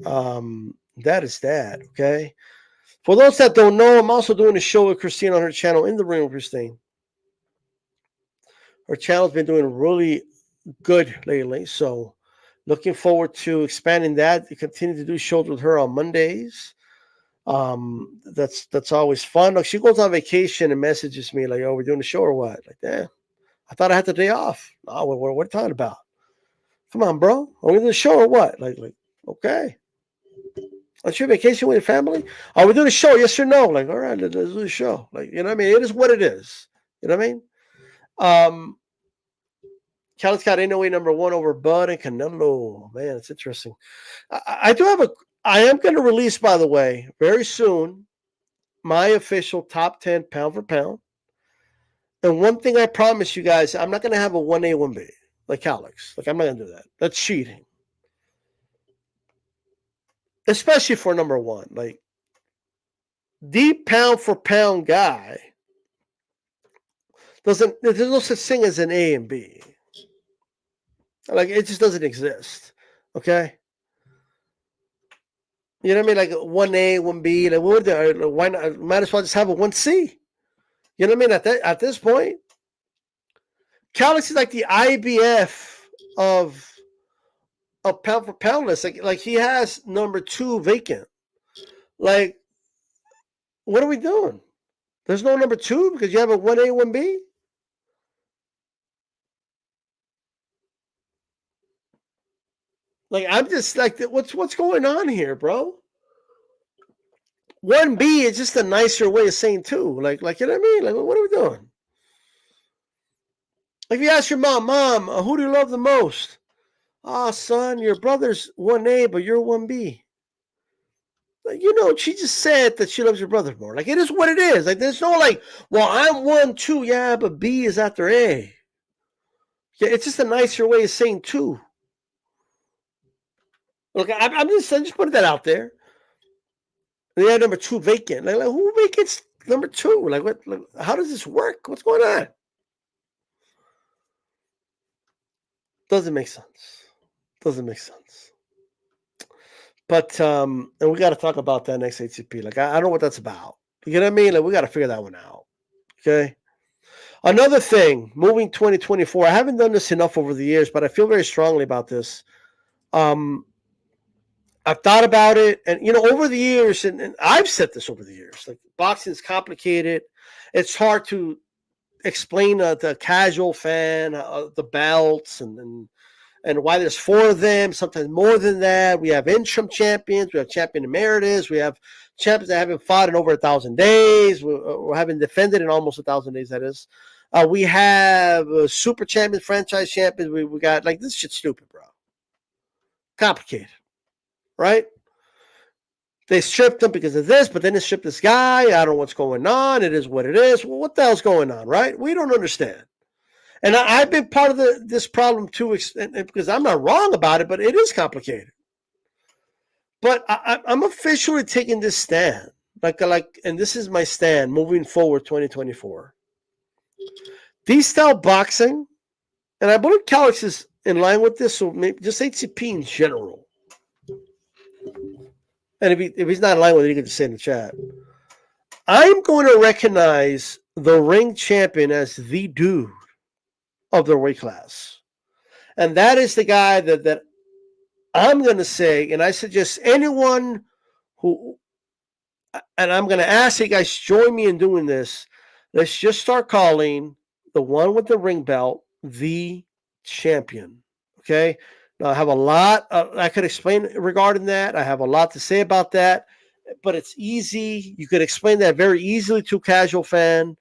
That is that, okay? For those that don't know, I'm also doing a show with Christine on her channel, In the Ring with Christine. Her channel's been doing really good lately, so looking forward to expanding that. To continue to do shows with her on Mondays. That's always fun. Like she goes on vacation and messages me like, "Oh, we're doing a show or what?" Like, damn, I thought I had the day off. Oh, what are you talking about? Come on, bro. Are we doing a show or what? Like, okay. On your vacation with your family? Are we doing a show? Yes or no? Like, all right, let's do the show. Like, you know what I mean? It is what it is. You know what I mean? Cali's got NOA number one over Bud and Canelo. Man, it's interesting. I do have I am going to release, by the way, very soon, my official top 10 pound for pound. And one thing I promise you guys, I'm not going to have a 1A, 1B like Alex. Like, I'm not going to do that. That's cheating. Especially for number one. Like, the pound for pound guy there's no such thing as an A and B. Like, it just doesn't exist. Okay? You know what I mean? Like 1A, 1B. Like, why not? Might as well just have a 1C. You know what I mean? At this point, Calix is like the IBF of pound for pound list. Like he has number 2 vacant. Like, what are we doing? There's no number 2 because you have a 1A, 1B? Like, I'm just like, what's going on here, bro? 1B is just a nicer way of saying 2. Like you know what I mean? Like, what are we doing? Like, if you ask your mom, who do you love the most? Oh, son, your brother's 1A, but you're 1B. You know, she just said that she loves your brother more. Like, it is what it is. Like, there's no like, well, I'm 1, 2, yeah, but B is after A. Yeah, it's just a nicer way of saying 2. Look, I'm just putting that out there. They had number 2 vacant. Like who vacants number 2? Like, what? Like, how does this work? What's going on? Doesn't make sense. Doesn't make sense. But and we got to talk about that next ATP. Like, I don't know what that's about. You know what I mean? Like, we got to figure that one out. Okay. Another thing, moving 2024. I haven't done this enough over the years, but I feel very strongly about this. I've thought about it, and over the years, and I've said this over the years, like boxing is complicated. It's hard to explain to the casual fan the belts and why there's four of them, sometimes more than that. We have interim champions, we have champion emeritus, we have champions that haven't fought in over 1,000 days, we haven't defended in almost 1,000 days, that is. We have super champions, franchise champions. We got, like, this shit's stupid, bro. Complicated, right? They stripped him because of this, but then they stripped this guy. I don't know what's going on. It is what it is. Well, what the hell's going on, right? We don't understand. And I've been part of this problem too, because I'm not wrong about it, but it is complicated. But I'm officially taking this stand, and this is my stand moving forward, 2024. D-style boxing, and I believe Calix is in line with this, so maybe just HCP in general. And if he's not in line with it, he can just say in the chat. I'm going to recognize the ring champion as the dude of their weight class. And that is the guy that I'm going to say, and I suggest anyone who, and I'm going to ask you guys, join me in doing this. Let's just start calling the one with the ring belt the champion. Okay? Now, I have a lot I could explain regarding that. I have a lot to say about that, but it's easy. You could explain that very easily to a casual fan.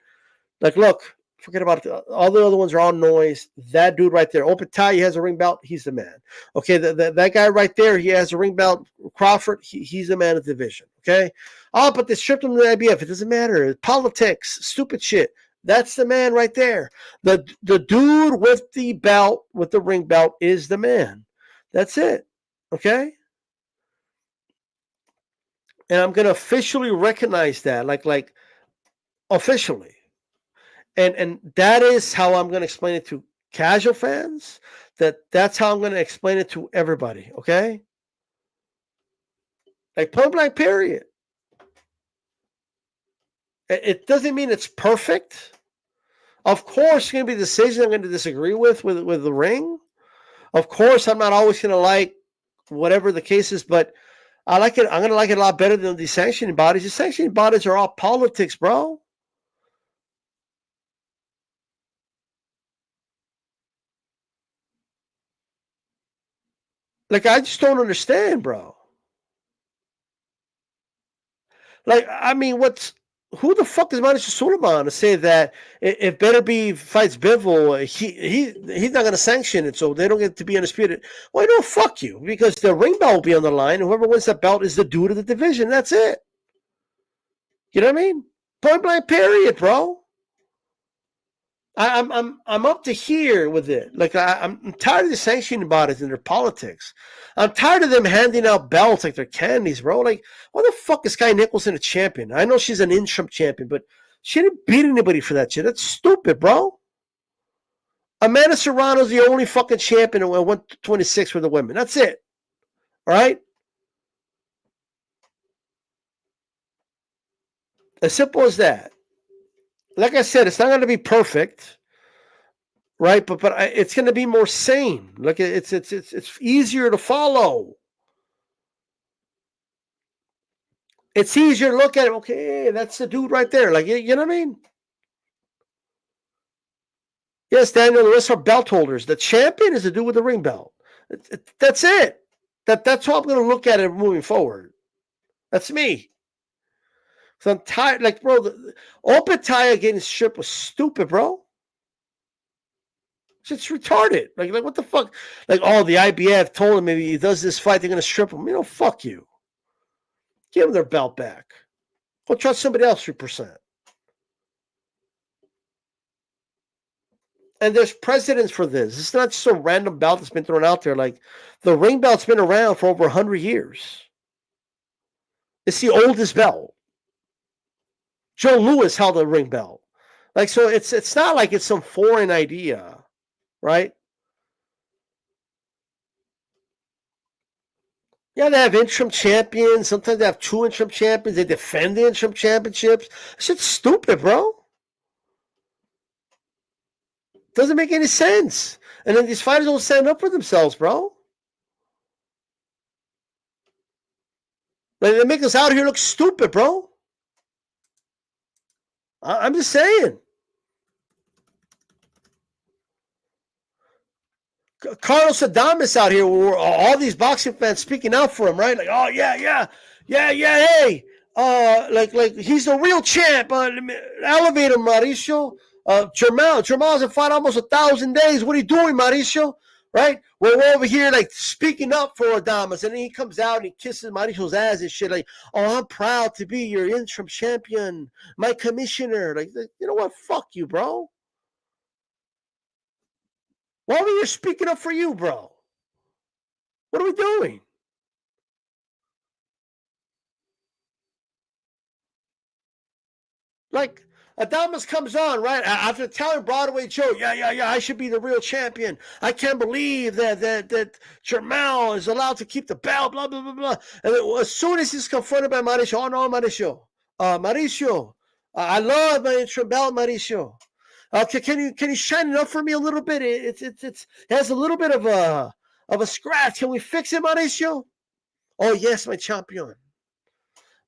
Like, look, forget about it. All the other ones are all noise. That dude right there, Opetai, he has a ring belt. He's the man. Okay, that guy right there, he has a ring belt. Crawford, he's the man of the division. Okay? Oh, but they stripped him of the IBF. It doesn't matter. Politics, stupid shit. That's the man right there. The dude with the belt, with the ring belt, is the man. That's it. Okay? And I'm going to officially recognize that, like officially. And that is how I'm going to explain it to casual fans. That's how I'm going to explain it to everybody. Okay? Like, point blank, period. It doesn't mean it's perfect. Of course, it's going to be a decision I'm going to disagree with the ring. Of course, I'm not always going to like whatever the case is, but I like it. I'm going to like it a lot better than the sanctioning bodies. The sanctioning bodies are all politics, bro. Like, I just don't understand, bro. Like, I mean, who the fuck is Manish Suleiman to say that if Beterbiev fights Bivol, he's not going to sanction it, so they don't get to be undisputed? Well, no, fuck you, because the ring belt will be on the line. Whoever wins that belt is the dude of the division. That's it. You know what I mean? Point blank, period, bro. I'm up to here with it. Like, I'm tired of the sanctioning bodies and their politics. I'm tired of them handing out belts like they're candies, bro. Like, why the fuck is Sky Nicholson a champion? I know she's an interim champion, but she didn't beat anybody for that shit. That's stupid, bro. Amanda Serrano's the only fucking champion at 126 for the women. That's it. All right? As simple as that. Like I said, it's not going to be perfect, right? But it's going to be more sane. Like, it's easier to follow. It's easier to look at it. Okay, that's the dude right there. Like, you know what I mean? Yes, Daniel, the rest are belt holders. The champion is the dude with the ring belt. That's it. That's how I'm going to look at it moving forward. That's me. So I'm tired. Like, bro, Opetaya getting stripped was stupid, bro. It's retarded. Like, what the fuck? Like, oh, the IBF told him maybe he does this fight, they're going to strip him. Fuck you. Give them their belt back. Go trust somebody else 3%. And there's precedents for this. It's not just a random belt that's been thrown out there. Like, the ring belt's been around for over 100 years. It's the oldest belt. Joe Louis held a ring belt. Like, so it's not like it's some foreign idea, right? Yeah, they have interim champions. Sometimes they have 2 interim champions. They defend the interim championships. Shit's stupid, bro. Doesn't make any sense. And then these fighters don't stand up for themselves, bro. Like, they make us out here look stupid, bro. I'm just saying. Carlos Adames out here, where all these boxing fans speaking out for him, right? Like, oh yeah, hey, like he's the real champ. Elevate him, Mauricio. Jermel hasn't fought almost 1,000 days. What are you doing, Mauricio? Right? We're over here like speaking up for Adames, and then he comes out and he kisses Mauricio's ass and shit. Like, oh, I'm proud to be your interim champion, my commissioner. Like, you know what? Fuck you, bro. Why were you speaking up for you, bro? What are we doing? Like, Adamas comes on, right? After telling Broadway Joe, yeah, I should be the real champion. I can't believe that Jermel is allowed to keep the belt, blah, blah, blah, blah. And then, as soon as he's confronted by Mauricio, oh, no, Mauricio, I love my interim belt, Mauricio. Can you shine it up for me a little bit? It has a little bit of a scratch. Can we fix it, Mauricio? Oh, yes, my champion.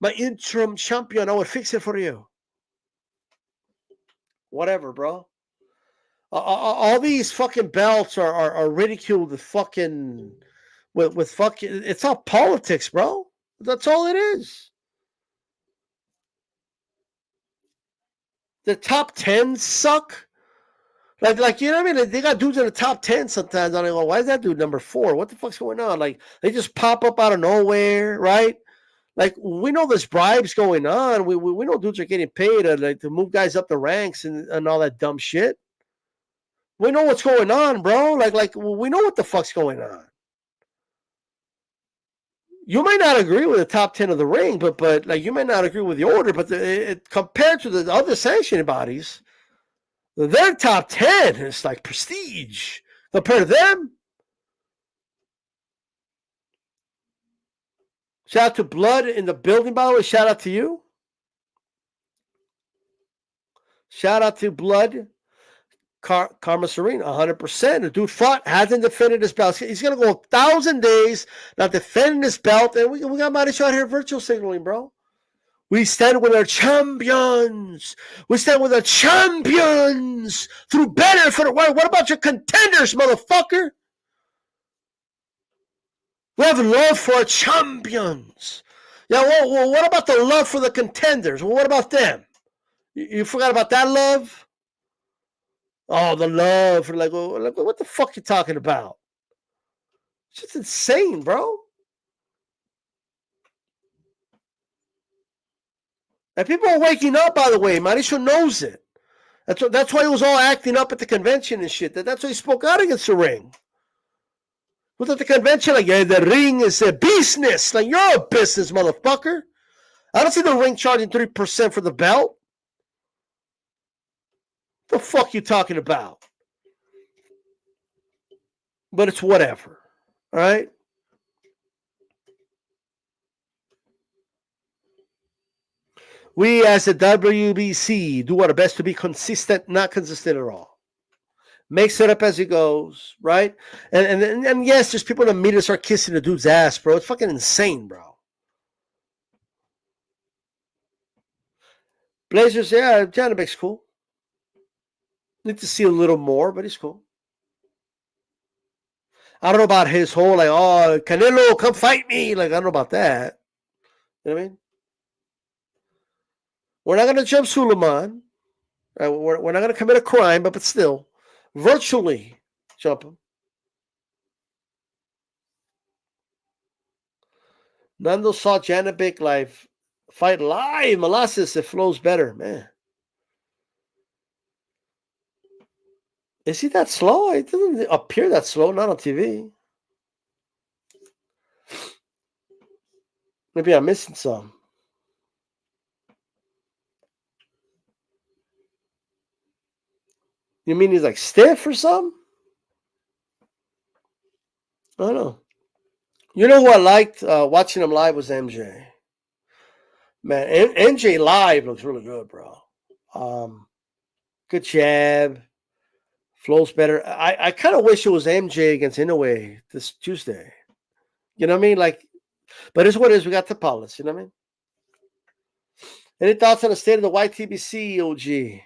My interim champion, I will fix it for you. Whatever, bro. All these fucking belts are ridiculed with fucking with fucking. It's all politics, bro. That's all it is. The top 10 suck. Like you know what I mean? They got dudes in the top 10 sometimes. And I go, why is that dude number 4? What the fuck's going on? Like, they just pop up out of nowhere, right? Like, we know there's bribes going on. We know dudes are getting paid to move guys up the ranks and all that dumb shit. We know what's going on, bro. Like we know what the fuck's going on. You might not agree with the top 10 of the ring, but like, you might not agree with the order, but compared to the other sanctioning bodies, their top 10 is like prestige compared to them. Shout out to Blood in the building, by the way. Shout out to you. Shout out to Blood. Karma Serene, 100%. The dude fought, hasn't defended his belt. He's going to go 1,000 days not defending his belt. And we got Mauricio out here virtual signaling, bro. We stand with our champions. We stand with our champions through better for the world. What about your contenders, motherfucker? We have love for our champions. Yeah, well, what about the love for the contenders? Well, what about them? You forgot about that love? Oh, the love. Like, what the fuck you talking about? It's just insane, bro. And people are waking up, by the way. Mauricio knows it. That's why he was all acting up at the convention and shit. That's why he spoke out against the ring. Was at the convention like, yeah, the ring is a business. Like, you're a business, motherfucker. I don't see the ring charging 3% for the belt. What the fuck you talking about? But it's whatever. All right? We as the WBC do our best to be consistent, not consistent at all. Makes it up as he goes, right? And yes, there's people in the media start kissing the dude's ass, bro. It's fucking insane, bro. Blazers, yeah, Janabek's cool. Need to see a little more, but he's cool. I don't know about his whole, like, oh, Canelo, come fight me. Like, I don't know about that. You know what I mean? We're not going to jump Suleiman. Right? We're not going to commit a crime, but still, virtually jump him. Nando saw Janabek live fight live. Molasses, it flows better, man. Is he that slow? It doesn't appear that slow, not on TV. Maybe I'm missing some. You mean he's like stiff or something? I don't know. You know who I liked watching him live was MJ. Man, MJ live looks really good, bro. Good jab. Flows better. I kind of wish it was MJ against Inoue this Tuesday. You know what I mean? Like, but it's what it is. We got the Paulus. You know what I mean? Any thoughts on the state of the YTBC, OG?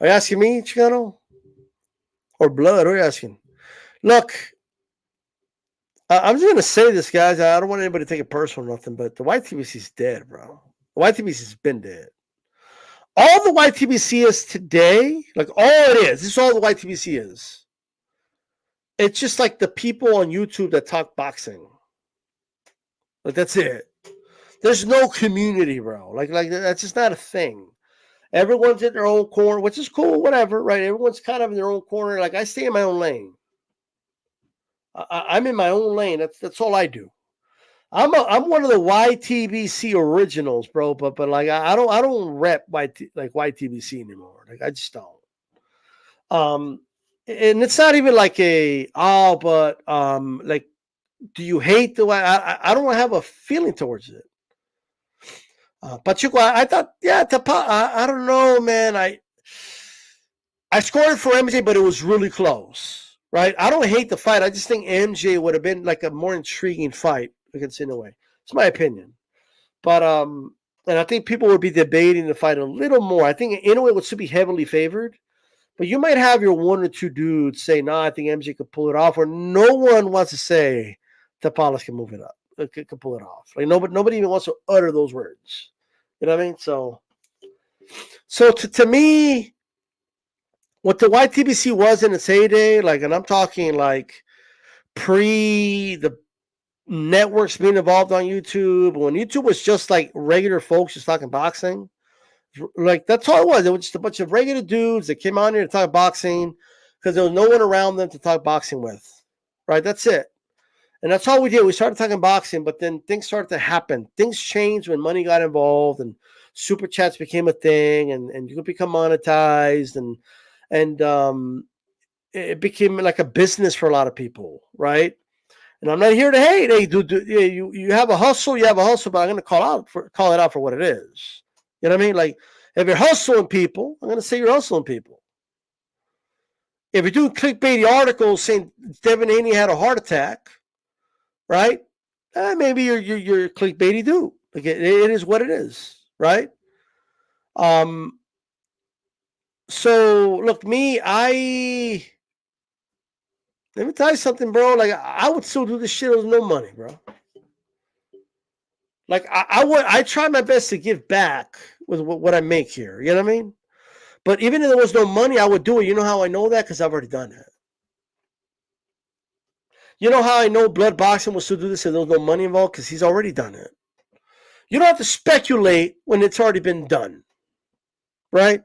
Are you asking me, Chicano? Or Blood? What are you asking? Look, I'm just going to say this, guys. I don't want anybody to take it personal or nothing, but the YTBC is dead, bro. The YTBC has been dead. All the YTBC is today, like all it is, this is all the YTBC is. It's just like the people on YouTube that talk boxing. Like, that's it. There's no community, bro. Like that's just not a thing. Everyone's in their own corner, which is cool, whatever, right? Everyone's kind of in their own corner. Like, I stay in my own lane. I'm in my own lane. That's all I do. I'm one of the YTBC originals, bro. But like I don't rep YTBC anymore. Like, I just don't. And it's not even like like, do you hate the way? I don't have a feeling towards it. Pachuco, I thought, yeah, I don't know, man. I scored for MJ, but it was really close, right? I don't hate the fight. I just think MJ would have been like a more intriguing fight against Inoue. It's my opinion. But and I think people would be debating the fight a little more. I think Inoue would still be heavily favored, but you might have your one or two dudes say, "No, I think MJ could pull it off," or no one wants to say Tapales can move it up, could pull it off. Like, nobody even wants to utter those words. You know what I mean? So to me, what the YTBC was in its heyday, like, and I'm talking like pre the networks being involved on YouTube, when YouTube was just like regular folks just talking boxing, like, that's all it was. It was just a bunch of regular dudes that came on here to talk boxing because there was no one around them to talk boxing with, right? That's it. And that's all we did. We started talking boxing, but then things started to happen. Things changed when money got involved and super chats became a thing, and you could become monetized, and it became like a business for a lot of people, right? And I'm not here to hate. Hey, dude, you have a hustle, but I'm going to call it out for what it is. You know what I mean? Like, if you're hustling people, I'm going to say you're hustling people. If you're doing clickbaity articles saying Devin Haney had a heart attack, right? Maybe you're clickbaity dude. Like, it is what it is, right? So look, let me tell you something, bro. Like, I would still do this shit with no money, bro. Like, I try my best to give back with what I make here. You know what I mean? But even if there was no money, I would do it. You know how I know that? Because I've already done it. You know how I know Blood Boxing will still do this if there was no money involved? Because he's already done it. You don't have to speculate when it's already been done, right?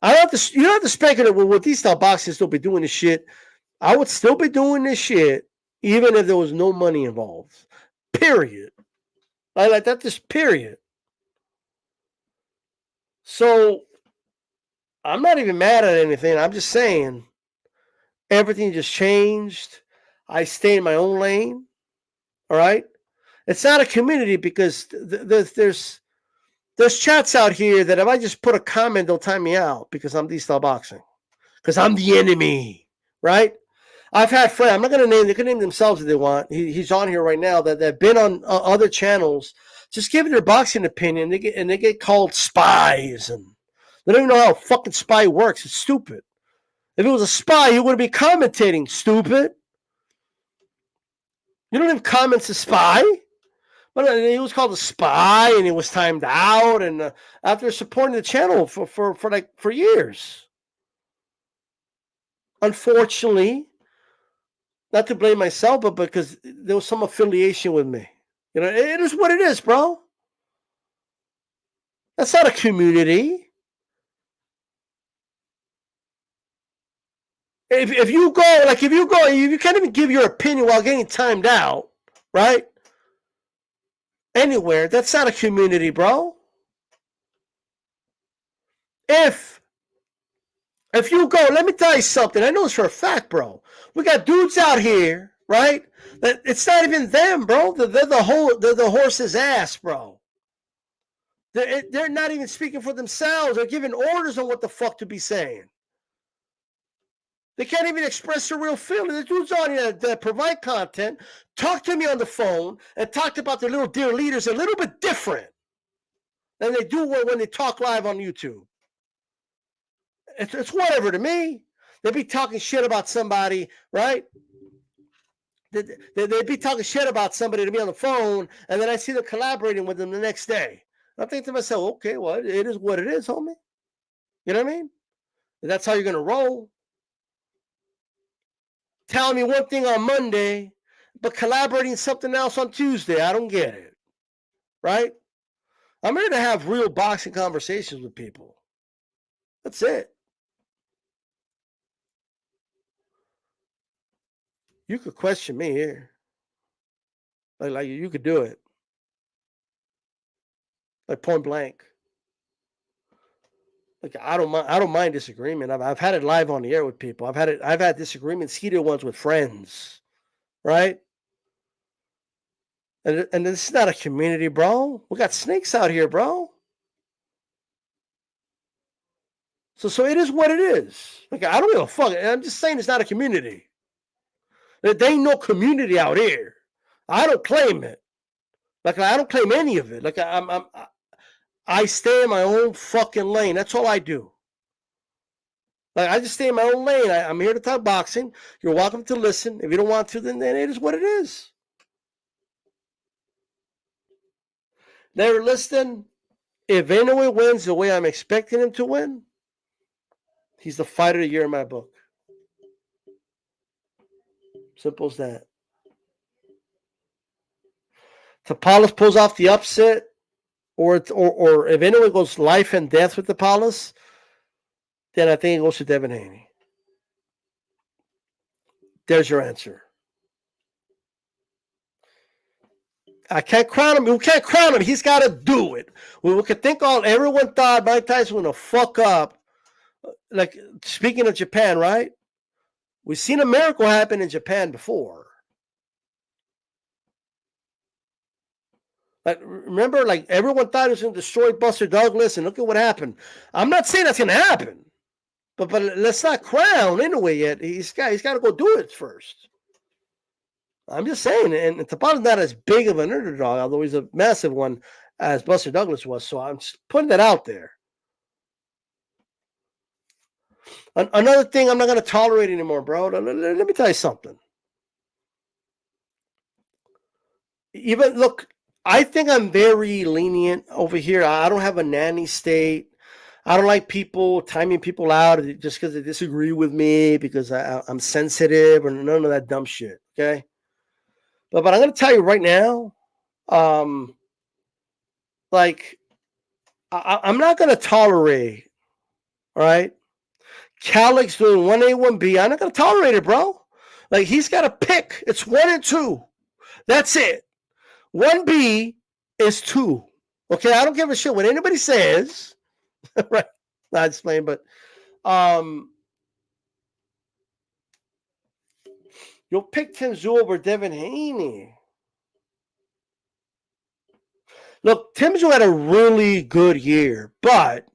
You don't have to speculate with these style boxers still be doing this shit. I would still be doing this shit even if there was no money involved. Period. I like that. Just period. So I'm not even mad at anything. I'm just saying everything just changed. I stay in my own lane. All right. It's not a community because there's chats out here that if I just put a comment, they'll time me out because I'm D-Style Boxing. Because I'm the enemy. Right? I've had friends, I'm not going to name, they can name themselves if they want. He's on here right now that have been on other channels, just giving their boxing opinion. They get called spies, and they don't even know how a fucking spy works. It's stupid. If it was a spy, he wouldn't be commentating, stupid. You don't have comments to spy. But he was called a spy, and he was timed out, and after supporting the channel for years. Unfortunately, not to blame myself, but because there was some affiliation with me. You know, it is what it is, bro. That's not a community. If you can't even give your opinion while getting timed out, right? Anywhere, that's not a community, bro. If you go, let me tell you something. I know this for a fact, bro. We got dudes out here, right? That it's not even them, bro. They're the horse's ass, bro. They're not even speaking for themselves. They're giving orders on what the fuck to be saying. They can't even express their real feelings. The dudes on here that provide content talk to me on the phone and talked about their little dear leaders a little bit different than they do when they talk live on YouTube. It's whatever to me. They'd be talking shit about somebody, right? They'd be talking shit about somebody to me on the phone, and then I see them collaborating with them the next day. I think to myself, okay, well, it is what it is, homie. You know what I mean? That's how you're going to roll. Telling me one thing on Monday, but collaborating something else on Tuesday. I don't get it. Right? I'm here to have real boxing conversations with people. That's it. You could question me here. Like you could do it. Like point blank. Like I don't mind disagreement. I've had it live on the air with people. I've had disagreements, heated ones with friends. Right? And this is not a community, bro. We got snakes out here, bro. So it is what it is. Like I don't give a fuck. I'm just saying it's not a community. There ain't no community out here. I don't claim it. Like I don't claim any of it. Like I stay in my own fucking lane. That's all I do. Like I just stay in my own lane. I'm here to talk boxing. You're welcome to listen. If you don't want to, then it is what it is. They're listening. If Inoue wins the way I'm expecting him to win, he's the fighter of the year in my book. Simple as that. Tapales pulls off the upset, or if Inoue goes life and death with Tapales, then I think it goes to Devin Haney. There's your answer. I can't crown him. We can't crown him. He's got to do it. We could think everyone thought Mike Tyson was going to fuck up. Like, speaking of Japan, right? We've seen a miracle happen in Japan before. Like, remember, like, everyone thought he was going to destroy Buster Douglas, and look at what happened. I'm not saying that's going to happen, but let's not crown Inoue yet. He's got to go do it first. I'm just saying, and Tapales not as big of an underdog, although he's a massive one, as Buster Douglas was. So I'm just putting that out there. Another thing I'm not going to tolerate anymore, bro. Let me tell you something. Look, I think I'm very lenient over here. I don't have a nanny state. I don't like people timing people out just because they disagree with me because I'm sensitive or none of that dumb shit. Okay. But I'm going to tell you right now, like, I'm not going to tolerate, all right, Calix doing 1A, 1B. I'm not going to tolerate it, bro. Like, he's got to pick. It's 1 and 2. That's it. 1B is 2. Okay, I don't give a shit what anybody says. Right? Not explain, but you'll pick Tim Tszyu over Devin Haney. Look, Tim Tszyu had a really good year, but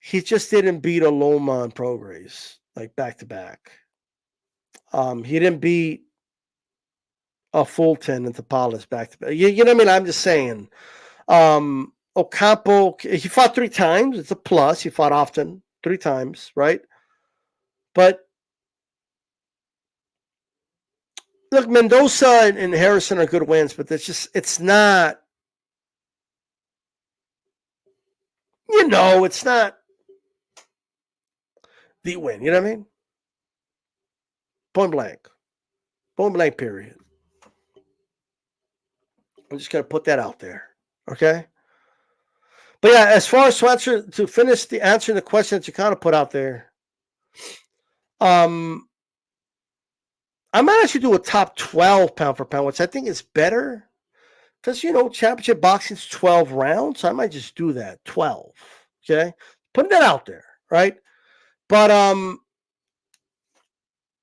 he just didn't beat a Loma and Prograis, like back-to-back. He didn't beat a Fulton and Tapales back-to-back. You know what I mean? I'm just saying. Ocampo, he fought 3 times. It's a plus. He fought often, 3 times, right? But look, Mendoza and Harrison are good wins, but it's not, it's not the win. You know what I mean? Point blank. Point blank, period. I'm just going to put that out there. Okay? But yeah, as far as to finish answering the question that you kind of put out there, I might actually do a top 12 pound for pound, which I think is better. Because, championship boxing's 12 rounds. So I might just do that. 12. Okay? Putting that out there, right? But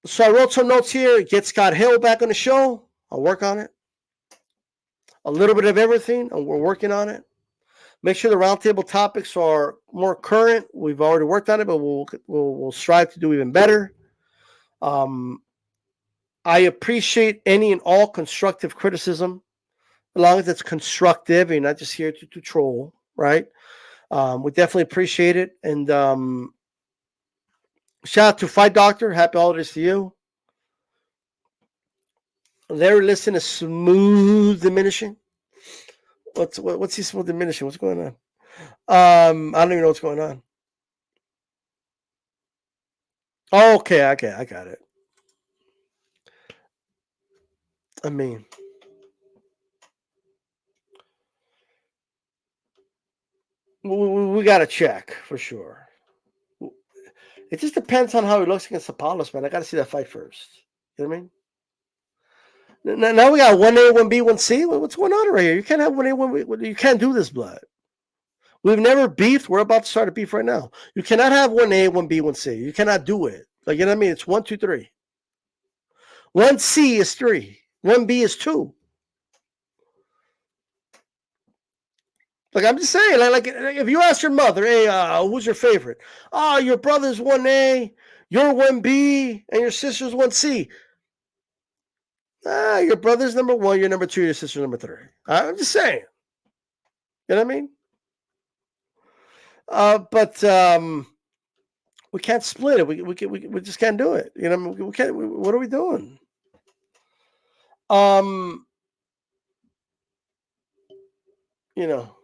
so I wrote some notes here. Get Scott Hill back on the show. I'll work on it. A little bit of everything, and we're working on it. Make sure the roundtable topics are more current. We've already worked on it, but we'll strive to do even better. I appreciate any and all constructive criticism, as long as it's constructive. You're not just here to troll, right? We definitely appreciate it. And shout out to Fight Doctor. Happy holidays to you. Larry Listen is smooth diminishing. What's he smooth diminishing? What's going on? I don't even know what's going on. Oh, okay, I got it. I mean, we got to check for sure. It just depends on how he looks against Apollos, man. I got to see that fight first. You know what I mean? Now we got 1A, 1B, 1C. What's going on right here? You can't have 1A, 1B. You can't do this, blood. We've never beefed. We're about to start a beef right now. You cannot have 1A, 1B, 1C. You cannot do it. Like, you know what I mean? It's 1, 2, 3. 1C is 3. 1B is 2. Like, I'm just saying, like if you ask your mother, hey, who's your favorite? Oh, your brother's 1A, you're 1B, and your sister's 1C. Your brother's number 1, you're number 2, your sister's number 3. I'm just saying. You know what I mean? But we can't split it. We just can't do it. You know, we can't. What are we doing? You know,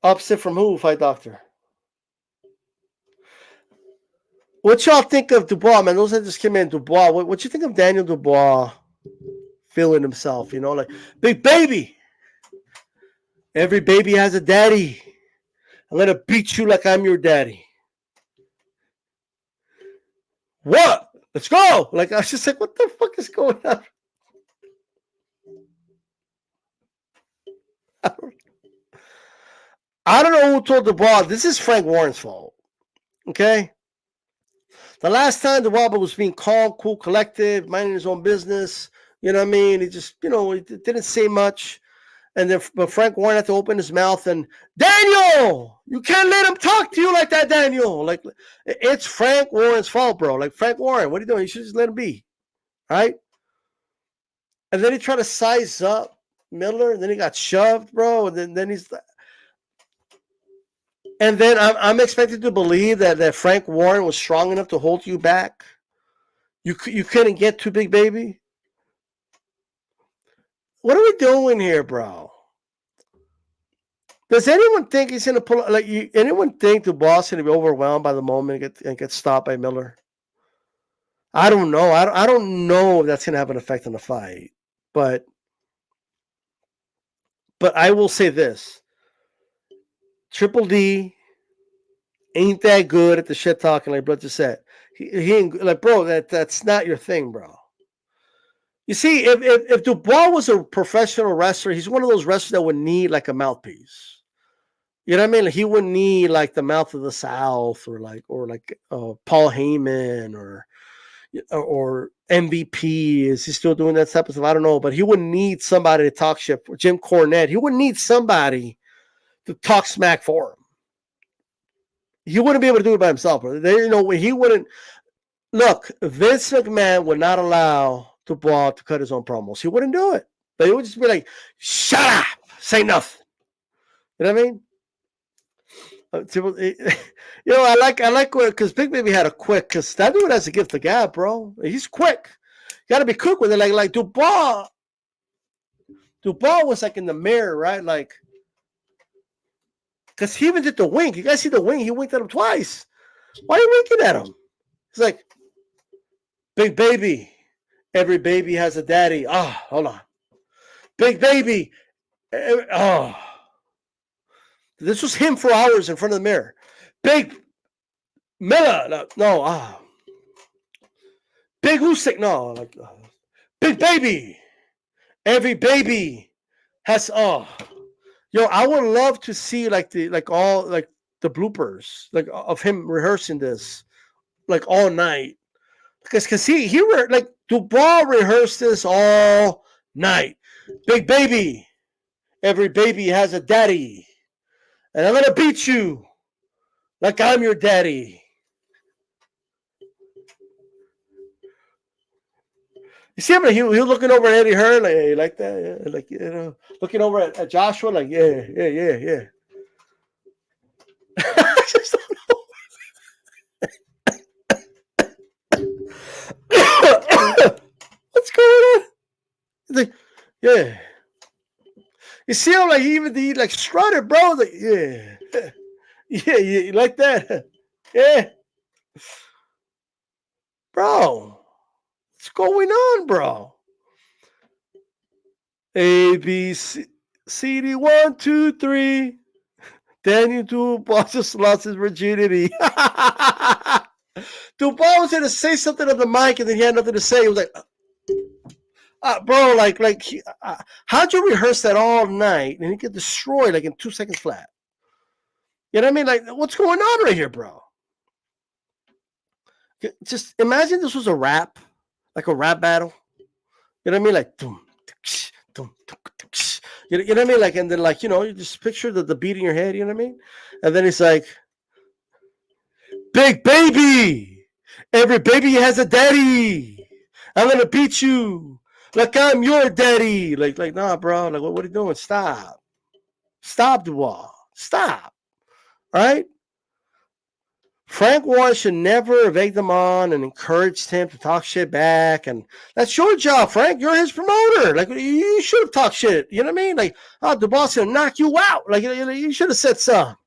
upset from who? Fight Doctor. What y'all think of Dubois, man? Those that just came in, Dubois. What you think of Daniel Dubois feeling himself? You know, like big baby. Every baby has a daddy. I'm gonna beat you like I'm your daddy. What? Let's go. Like, I was just like, what the fuck is going on? I don't know who told Dubois. This is Frank Warren's fault. Okay? The last time Dubois was being calm, cool, collective, minding his own business, you know what I mean? He just, he didn't say much. And then but Frank Warren had to open his mouth and, Daniel, you can't let him talk to you like that, Daniel. Like, it's Frank Warren's fault, bro. Like, Frank Warren, what are you doing? You should just let him be. Right? And then he tried to size up Miller, and then he got shoved, bro. And then he's... And then I'm expected to believe that Frank Warren was strong enough to hold you back. You couldn't get too big, baby. What are we doing here, bro? Does anyone think he's gonna pull? Like, anyone think Dubois is gonna be overwhelmed by the moment and get stopped by Miller? I don't know. I don't know if that's gonna have an effect on the fight, but I will say this: Triple D ain't that good at the shit talking, like bro just said. He ain't like, bro. That's not your thing, bro. You see, if Dubois was a professional wrestler, he's one of those wrestlers that would need like a mouthpiece. You know what I mean? Like, he wouldn't need like the mouth of the South or Paul Heyman or MVP. Is he still doing that type of stuff? I don't know, but he wouldn't need somebody to talk shit for Jim Cornette. He wouldn't need somebody to talk smack for him. He wouldn't be able to do it by himself. He wouldn't. Look, Vince McMahon would not allow Dubois to cut his own promos. He wouldn't do it. But he would just be like, shut up, say nothing. You know what I mean? I like because Big Baby had a quick, because that dude has a gift of gab, bro. He's quick. You got to be quick with it. Like Dubois was like in the mirror, right? Like, because he even did the wink. You guys see the wink? He winked at him twice. Why are you winking at him? He's like, Big Baby. Every baby has a daddy. Oh, hold on. Big Baby. Oh. This was him for hours in front of the mirror. Big Miller. No. Big Usyk. No. Big Baby. Every baby has... I would love to see all the bloopers of him rehearsing this all night, because Dubois rehearsed this all night. Big Baby, Every baby has a daddy. And I'm going to beat you like I'm your daddy. You see him? He looking over at Eddie Hearn like, hey, like that? Yeah. Like, looking over at Joshua like, yeah. I just don't know. What's going on? He's like, yeah. You see him like he like strutted, bro. Like, yeah. Yeah, like that. Yeah. Bro. What's going on, bro? A, B, C, D, 1, 2, 3. Daniel Dubois just lost his virginity. Dubois was going to say something on the mic and then he had nothing to say. He was like, bro, how'd you rehearse that all night and you get destroyed like in 2 seconds flat? You know what I mean? Like, what's going on right here, bro? Just imagine this was a rap, like a rap battle. You know what I mean? Like, you know what I mean? Like, and then like, you just picture the beat in your head. You know what I mean? And then it's like, big baby, every baby has a daddy. I'm gonna beat you like I'm your daddy. Like, nah, bro. Like, what are you doing? Stop, Dubois. Stop. All right. Frank Warren should never have egged him on and encouraged him to talk shit back. And that's your job, Frank. You're his promoter. Like, you should have talked shit. You know what I mean? Like, Dubois going to knock you out. Like, you should have said something.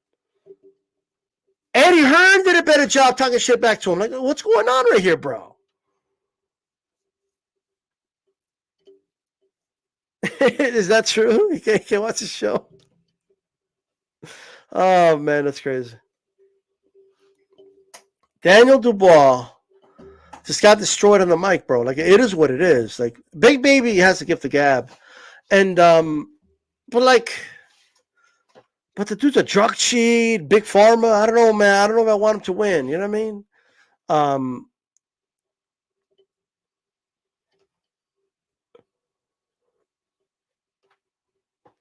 Eddie Hearn did a better job talking shit back to him. Like, what's going on right here, bro? Is that true? You can't watch the show? Oh, man, that's crazy. Daniel Dubois just got destroyed on the mic, bro. Like, it is what it is. Like, Big Baby has to give the gab. And, but the dude's a drug cheat, big pharma. I don't know, man. I don't know if I want him to win. You know what I mean?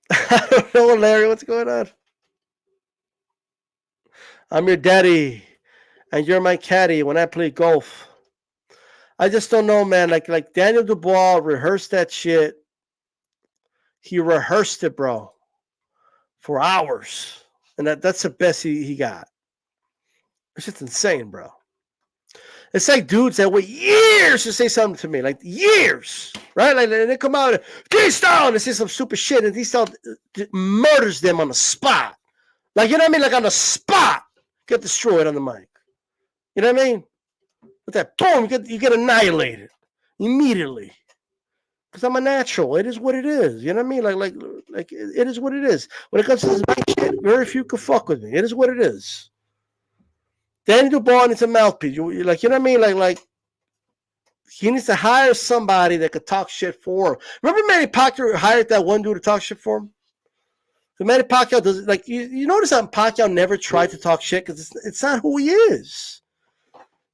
I don't know, Larry. What's going on? I'm your daddy, and you're my caddy when I play golf. I just don't know, man. Like Daniel Dubois rehearsed that shit. He rehearsed it, bro, for hours, and that's the best he got. It's just insane, bro. It's like dudes that wait years to say something to me, like years, right? Like they come out, D-Style, and they say some stupid shit, and D-Style murders them on the spot. Like, you know what I mean? Like on the spot, get destroyed on the mic. You know what I mean? With that boom, you get annihilated immediately. Because I'm a natural. It is what it is. You know what I mean? Like it is what it is. When it comes to this mic shit, very few can fuck with me. It is what it is. Danny Dubois needs a mouthpiece. You know what I mean? Like he needs to hire somebody that could talk shit for him. Remember Manny Pacquiao hired that one dude to talk shit for him? The Manny Pacquiao does like you notice that Pacquiao never tried to talk shit because it's not who he is.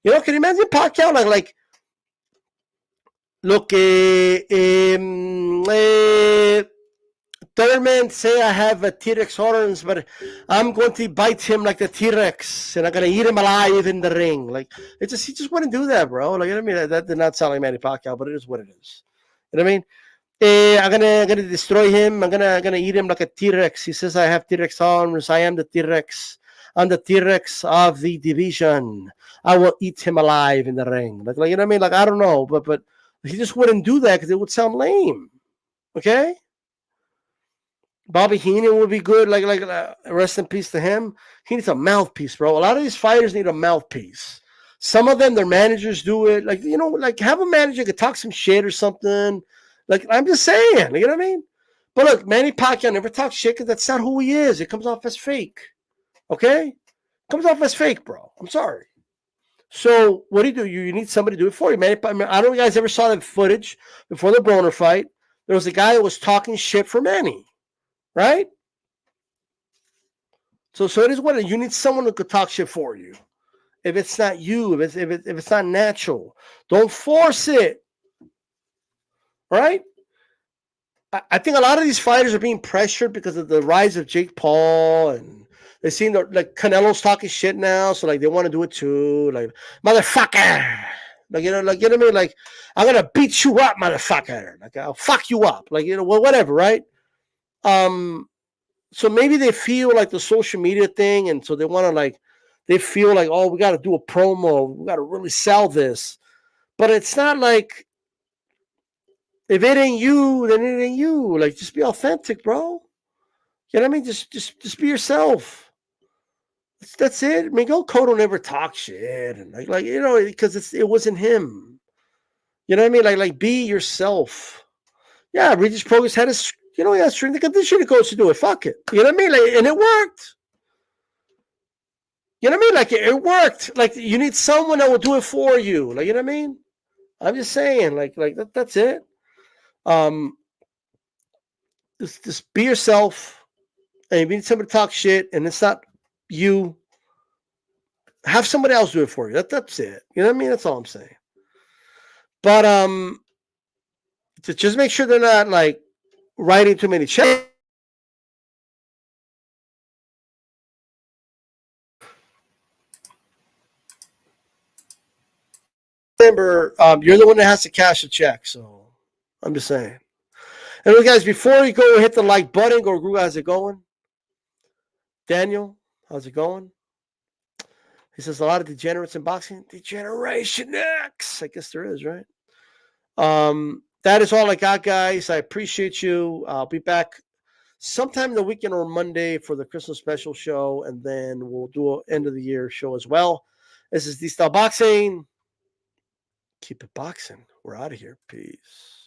You know, can you imagine Pacquiao like look, Thurman say I have a T-Rex horns, but I'm going to bite him like the T-Rex, and I'm going to eat him alive in the ring. Like, he just wouldn't do that, bro. Like, you know what I mean? That did not sound like Manny Pacquiao, but it is what it is. You know what I mean? I'm gonna destroy him. I'm gonna eat him like a T-Rex. He says I have T-Rex arms. I am the T-Rex. I'm the T-Rex of the division. I will eat him alive in the ring. Like you know what I mean? Like, I don't know, but he just wouldn't do that because it would sound lame. Okay? Bobby Heenan would be good. Like rest in peace to him. He needs a mouthpiece, bro. A lot of these fighters need a mouthpiece. Some of them, their managers do it. Like, you know, like have a manager could talk some shit or something. Like, I'm just saying, you know what I mean? But look, Manny Pacquiao never talks shit because that's not who he is. It comes off as fake. Okay? It comes off as fake, bro. I'm sorry. So what do? You need somebody to do it for you, man. I don't know if you guys ever saw that footage before the Broner fight. There was a guy that was talking shit for Manny, right? So it is what you need someone who could talk shit for you. If it's not you, if it's not natural, don't force it, right? I think a lot of these fighters are being pressured because of the rise of Jake Paul, and they seem to, like, Canelo's talking shit now, so like they want to do it too. Like, motherfucker. Like, like, you know what I mean? Like, I'm gonna beat you up, motherfucker. Like, I'll fuck you up. Like, well, whatever, right? So maybe they feel like the social media thing, and so they want to, like, they feel like, oh, we got to do a promo, we got to really sell this, but it's not like, if it ain't you, then it ain't you. Like, just be authentic, bro. You know what I mean? Just be yourself. That's it. I mean, Cotto never talk shit, and like because it wasn't him. You know what I mean? Like be yourself. Yeah, Regis Progress had his, he had strength and conditioning coach to do it. Fuck it. You know what I mean? Like, and it worked. You know what I mean? Like, it worked. Like, you need someone that will do it for you. Like, you know what I mean? I'm just saying, like that's it. Um, just be yourself. And if you need somebody to talk shit, and it's not you, have somebody else do it for you. That's it. You know what I mean? That's all I'm saying. But just make sure they're not, like, writing too many checks. Remember, you're the one that has to cash the check. So I'm just saying. And look, guys, before you go hit the like button, go, how's it going? Daniel, how's it going? He says a lot of degenerates in boxing. Degeneration X. I guess there is, right? That is all I got, guys. I appreciate you. I'll be back sometime the weekend or Monday for the Christmas special show, and then we'll do an end of the year show as well. This is D-Style Boxing. Keep it boxing. We're out of here. Peace.